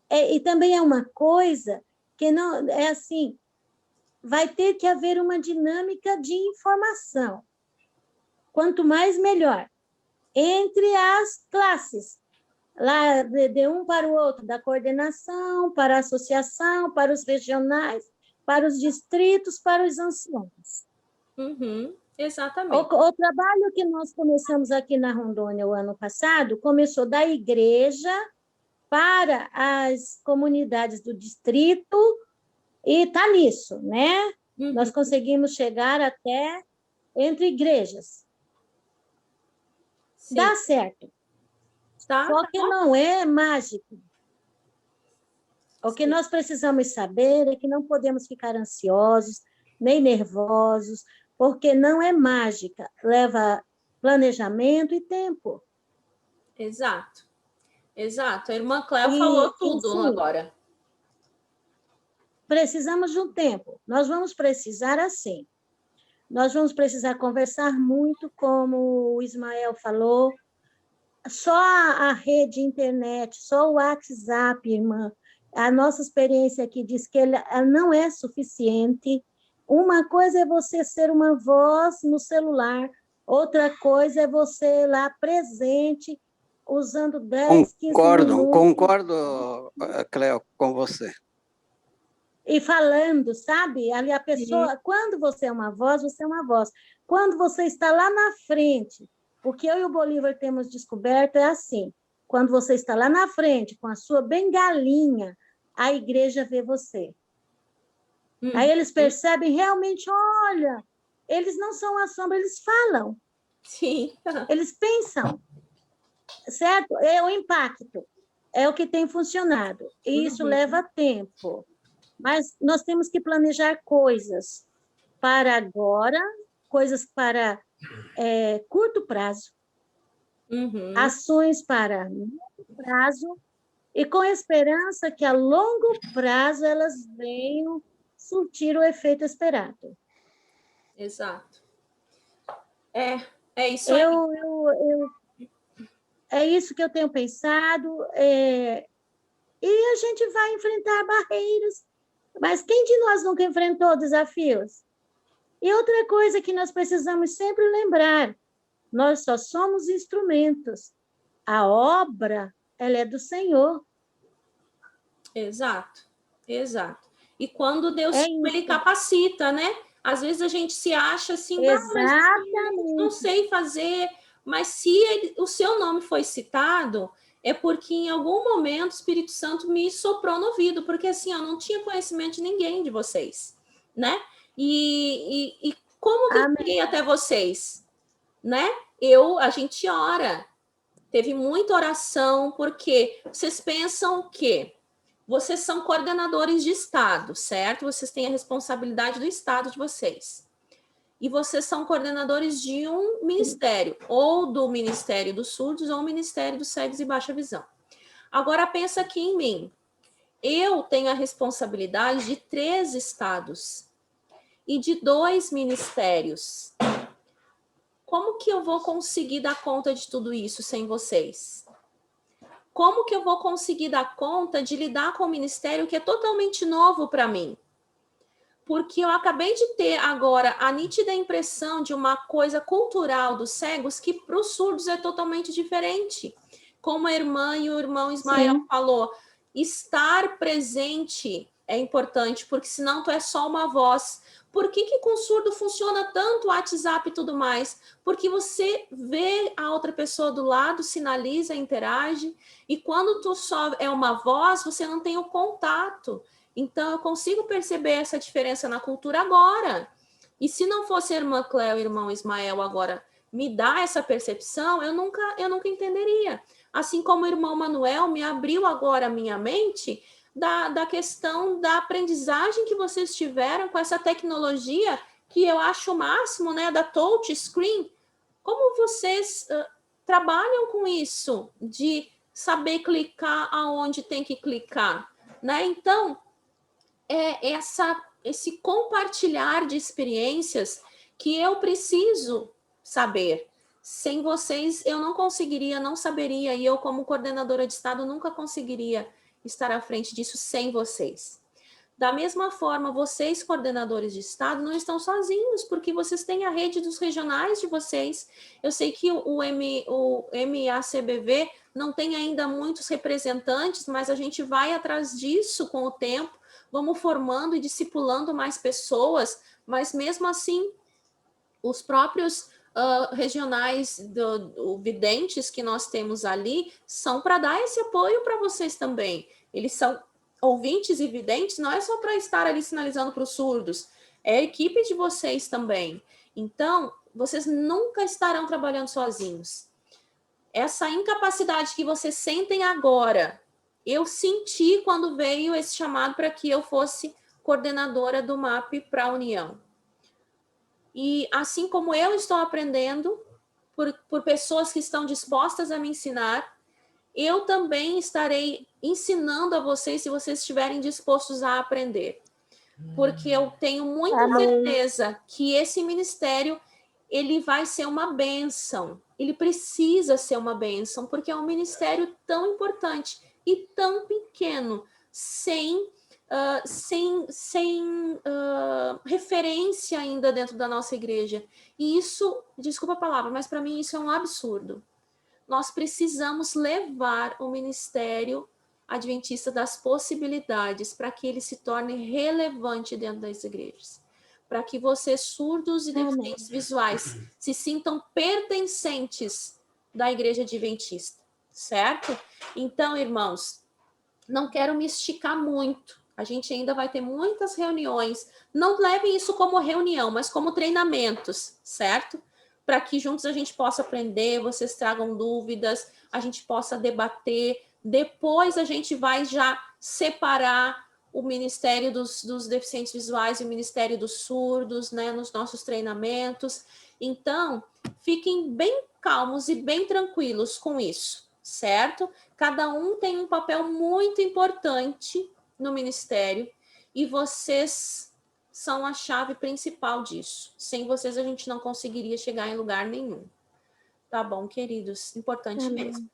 e também é uma coisa que não é assim, vai ter que haver uma dinâmica de informação. Quanto mais, melhor. Entre as classes. lá de um para o outro, da coordenação, para a associação, para os regionais, para os distritos, para os anciões. Exatamente. O trabalho que nós começamos aqui na Rondônia o ano passado começou da igreja para as comunidades do distrito e está nisso, né? Nós conseguimos chegar até entre igrejas. Sim. Dá certo. Só que não é mágico. O que nós precisamos saber é que não podemos ficar ansiosos, nem nervosos, porque não é mágica, leva planejamento e tempo. Exato. A irmã Cléo falou tudo sim, agora. Precisamos de um tempo. Nós vamos precisar assim. Nós vamos precisar conversar muito, como o Ismael falou. Só a rede internet, só o WhatsApp, irmã, a nossa experiência aqui diz que ela não é suficiente. Uma coisa é você ser uma voz no celular, outra coisa é você lá presente, usando 10, 15 minutos. Concordo, Cléo, com você. E falando, sabe? Ali a pessoa, quando você é uma voz, você é uma voz. Quando você está lá na frente, o que eu e o Bolívar temos descoberto é assim, quando você está lá na frente, com a sua bengalinha, a igreja vê você. Aí eles percebem realmente, olha, eles não são a sombra, eles falam. Sim. Eles pensam, certo? É o impacto, é o que tem funcionado. E isso leva tempo. Mas nós temos que planejar coisas para agora, coisas para curto prazo, ações para médio prazo, e com esperança que a longo prazo elas venham surtir o efeito esperado. Exato. É isso aí. É isso que eu tenho pensado, e a gente vai enfrentar barreiras, mas quem de nós nunca enfrentou desafios? E outra coisa que nós precisamos sempre lembrar, nós só somos instrumentos. A obra, ela é do Senhor. Exato. E quando Deus ele capacita, né? Às vezes a gente se acha assim, exatamente, não sei fazer, mas se o seu nome foi citado, é porque em algum momento o Espírito Santo me soprou no ouvido, porque assim, eu não tinha conhecimento de ninguém de vocês, né? E como que eu cheguei até vocês, né? A gente ora, teve muita oração, porque vocês pensam que vocês são coordenadores de estado, certo? Vocês têm a responsabilidade do estado de vocês. E vocês são coordenadores de um ministério, ou do Ministério dos Surdos, ou o Ministério dos Cegos e Baixa Visão. Agora, pensa aqui em mim. Eu tenho a responsabilidade de 3 estados e de 2 ministérios. Como que eu vou conseguir dar conta de tudo isso sem vocês? Como que eu vou conseguir dar conta de lidar com o ministério que é totalmente novo para mim? Porque eu acabei de ter agora a nítida impressão de uma coisa cultural dos cegos que para os surdos é totalmente diferente. Como a irmã e o irmão Ismael falou, estar presente é importante, porque senão tu é só uma voz. Por que com surdo funciona tanto o WhatsApp e tudo mais? Porque você vê a outra pessoa do lado, sinaliza, interage, e quando tu só é uma voz, você não tem o contato. Então, eu consigo perceber essa diferença na cultura agora. E se não fosse a irmã Cléo e o irmão Ismael agora me dar essa percepção, eu nunca entenderia. Assim como o irmão Manuel me abriu agora a minha mente da questão da aprendizagem que vocês tiveram com essa tecnologia que eu acho o máximo, né, da touch screen. Como vocês trabalham com isso, de saber clicar aonde tem que clicar, né? Então, esse compartilhar de experiências que eu preciso saber. Sem vocês, eu não conseguiria, não saberia, e eu, como coordenadora de Estado, nunca conseguiria estar à frente disso sem vocês. Da mesma forma, vocês, coordenadores de Estado, não estão sozinhos, porque vocês têm a rede dos regionais de vocês. Eu sei que o MACBV não tem ainda muitos representantes, mas a gente vai atrás disso com o tempo, vamos formando e discipulando mais pessoas, mas mesmo assim, os próprios regionais videntes que nós temos ali são para dar esse apoio para vocês também. Eles são ouvintes e videntes, não é só para estar ali sinalizando para os surdos, é a equipe de vocês também. Então, vocês nunca estarão trabalhando sozinhos. Essa incapacidade que vocês sentem agora, eu senti quando veio esse chamado para que eu fosse coordenadora do MAP para a União. E assim como eu estou aprendendo por pessoas que estão dispostas a me ensinar, eu também estarei ensinando a vocês se vocês estiverem dispostos a aprender. Porque eu tenho muita certeza que esse ministério, ele vai ser uma bênção. Ele precisa ser uma bênção, porque é um ministério tão importante e tão pequeno, sem referência ainda dentro da nossa igreja. E isso, desculpa a palavra, mas para mim isso é um absurdo. Nós precisamos levar o ministério adventista das possibilidades para que ele se torne relevante dentro das igrejas. Para que vocês, surdos e deficientes visuais, se sintam pertencentes da igreja adventista, certo? Então, irmãos, não quero me esticar muito. A gente ainda vai ter muitas reuniões. Não levem isso como reunião, mas como treinamentos, certo? Para que juntos a gente possa aprender, vocês tragam dúvidas, a gente possa debater. Depois a gente vai já separar o Ministério dos Deficientes Visuais e o Ministério dos Surdos, né, nos nossos treinamentos. Então, fiquem bem calmos e bem tranquilos com isso, certo? Cada um tem um papel muito importante no ministério e vocês são a chave principal disso. Sem vocês a gente não conseguiria chegar em lugar nenhum. Tá bom, queridos? Importante mesmo.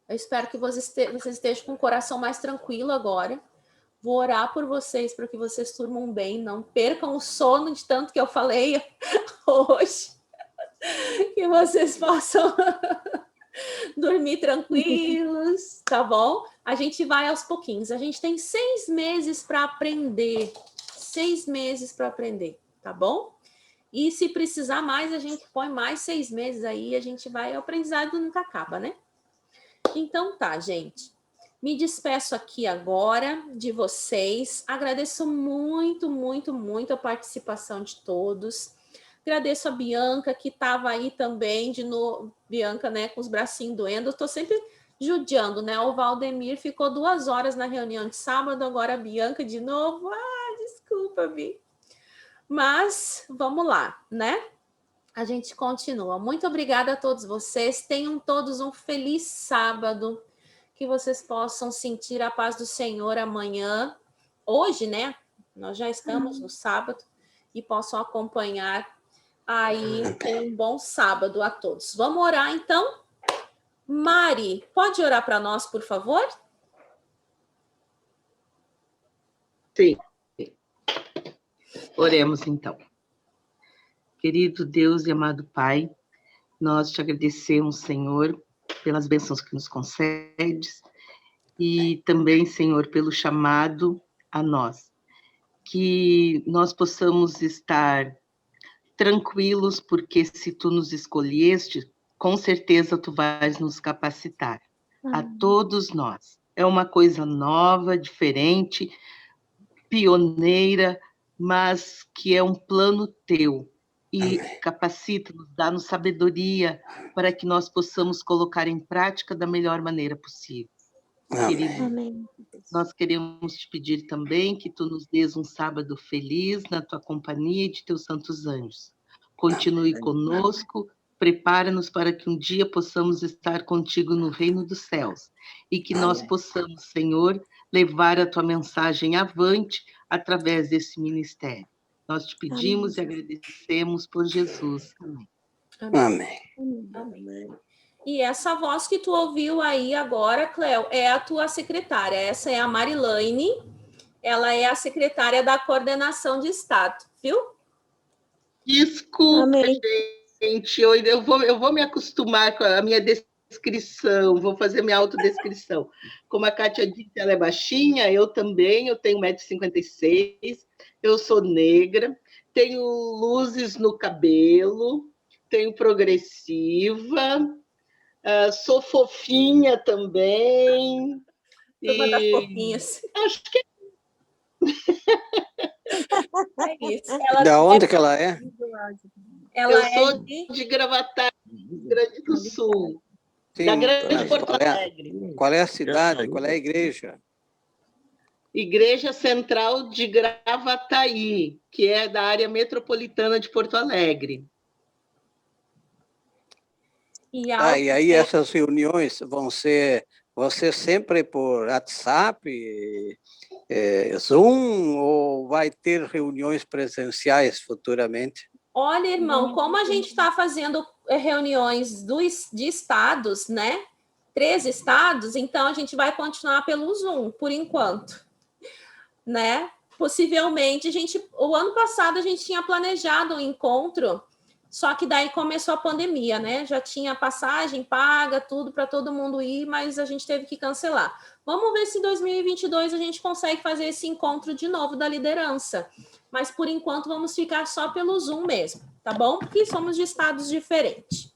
Eu espero que vocês estejam com o coração mais tranquilo agora. Vou orar por vocês para que vocês durmam bem, não percam o sono de tanto que eu falei hoje. Que vocês possam dormir tranquilos, tá bom? A gente vai aos pouquinhos. A gente tem 6 meses para aprender. 6 meses para aprender, tá bom? E se precisar mais, a gente põe mais 6 meses aí, a gente vai, o aprendizado nunca acaba, né? Então tá, gente. Me despeço aqui agora de vocês. Agradeço muito, muito, muito a participação de todos. Agradeço a Bianca, que estava aí também, de novo, Bianca, né, com os bracinhos doendo. Eu estou sempre judiando, né? O Valdemir ficou 2 horas na reunião de sábado, agora a Bianca de novo. Ah, desculpa, Bi. Mas, vamos lá, né? A gente continua. Muito obrigada a todos vocês. Tenham todos um feliz sábado. Que vocês possam sentir a paz do Senhor amanhã. Hoje, né? Nós já estamos no sábado e possam acompanhar aí um bom sábado a todos. Vamos orar, então? Mari, pode orar para nós, por favor? Sim. Oremos, então. Querido Deus e amado Pai, nós te agradecemos, Senhor, pelas bênçãos que nos concedes e também, Senhor, pelo chamado a nós. Que nós possamos estar tranquilos, porque se tu nos escolheste, com certeza tu vais nos capacitar. A todos nós. É uma coisa nova, diferente, pioneira, mas que é um plano teu. E capacita-nos, dá-nos sabedoria para que nós possamos colocar em prática da melhor maneira possível. Querido, nós queremos te pedir também que tu nos dês um sábado feliz na tua companhia e de teus santos anjos. Continue conosco, prepara-nos para que um dia possamos estar contigo no reino dos céus e que nós possamos, Senhor, levar a tua mensagem avante através desse ministério. Nós te pedimos e agradecemos por Jesus. Amém. Amém. E essa voz que tu ouviu aí agora, Cléo, é a tua secretária. Essa é a Marilane. Ela é a secretária da coordenação de Estado, viu? Desculpa, gente. Eu vou me acostumar com a minha autodescrição, vou fazer minha autodescrição. Como a Kátia disse, ela é baixinha, eu também, eu tenho 1,56 m, eu sou negra, tenho luzes no cabelo, tenho progressiva, sou fofinha também. Turma das fofinhas. Acho que É isso. Ela Da onde que ela é? Ela eu sou de de Gravatá, Rio Grande do Sul, Sim, da Grande mas Porto Alegre. qual é a cidade? Qual é a igreja? Igreja Central de Gravataí, que é da área metropolitana de Porto Alegre. e E aí essas reuniões vão ser sempre por WhatsApp, Zoom, ou vai ter reuniões presenciais futuramente? Olha, irmão, como a gente está fazendo reuniões de estados, né? 3 estados, então a gente vai continuar pelo Zoom, por enquanto, né? Possivelmente, o ano passado a gente tinha planejado um encontro, só que daí começou a pandemia, né? Já tinha passagem paga, tudo para todo mundo ir, mas a gente teve que cancelar. Vamos ver se em 2022 a gente consegue fazer esse encontro de novo da liderança. Mas, por enquanto, vamos ficar só pelo Zoom mesmo, tá bom? Porque somos de estados diferentes.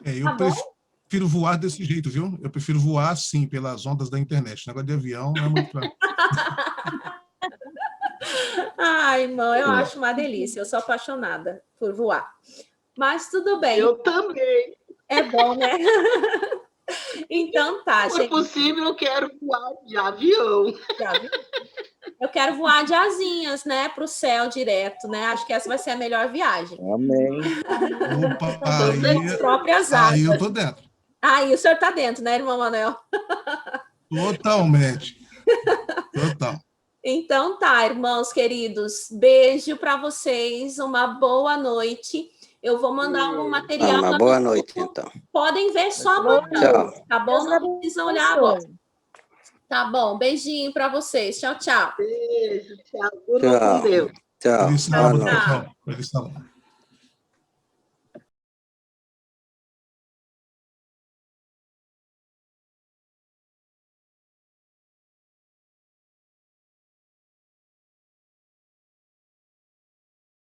Eu prefiro voar desse jeito, viu? Eu prefiro voar, assim, pelas ondas da internet. O negócio de avião não é muito pra... Ai, irmão, eu acho uma delícia. Eu sou apaixonada por voar. Mas tudo bem. Eu também. É bom, né? Então tá, Se gente. possível, eu quero voar de avião. Eu quero voar de asinhas, né? Para o céu direto, né? Acho que essa vai ser a melhor viagem. Amém. Opa, As próprias asas. aí eu tô dentro. Aí o senhor tá dentro, né, irmão Manuel? Totalmente. Total. Então tá, irmãos queridos. Beijo para vocês. Uma boa noite. Eu vou mandar algum material. Uma boa noite, então. Podem ver só amanhã, Tchau. tá bom? Não precisam olhar agora. Tá bom, beijinho para vocês. Tchau, tchau. Beijo, tchau. Com Deus. Tchau. Feliz sábado, Tchau. pessoal. Feliz sábado.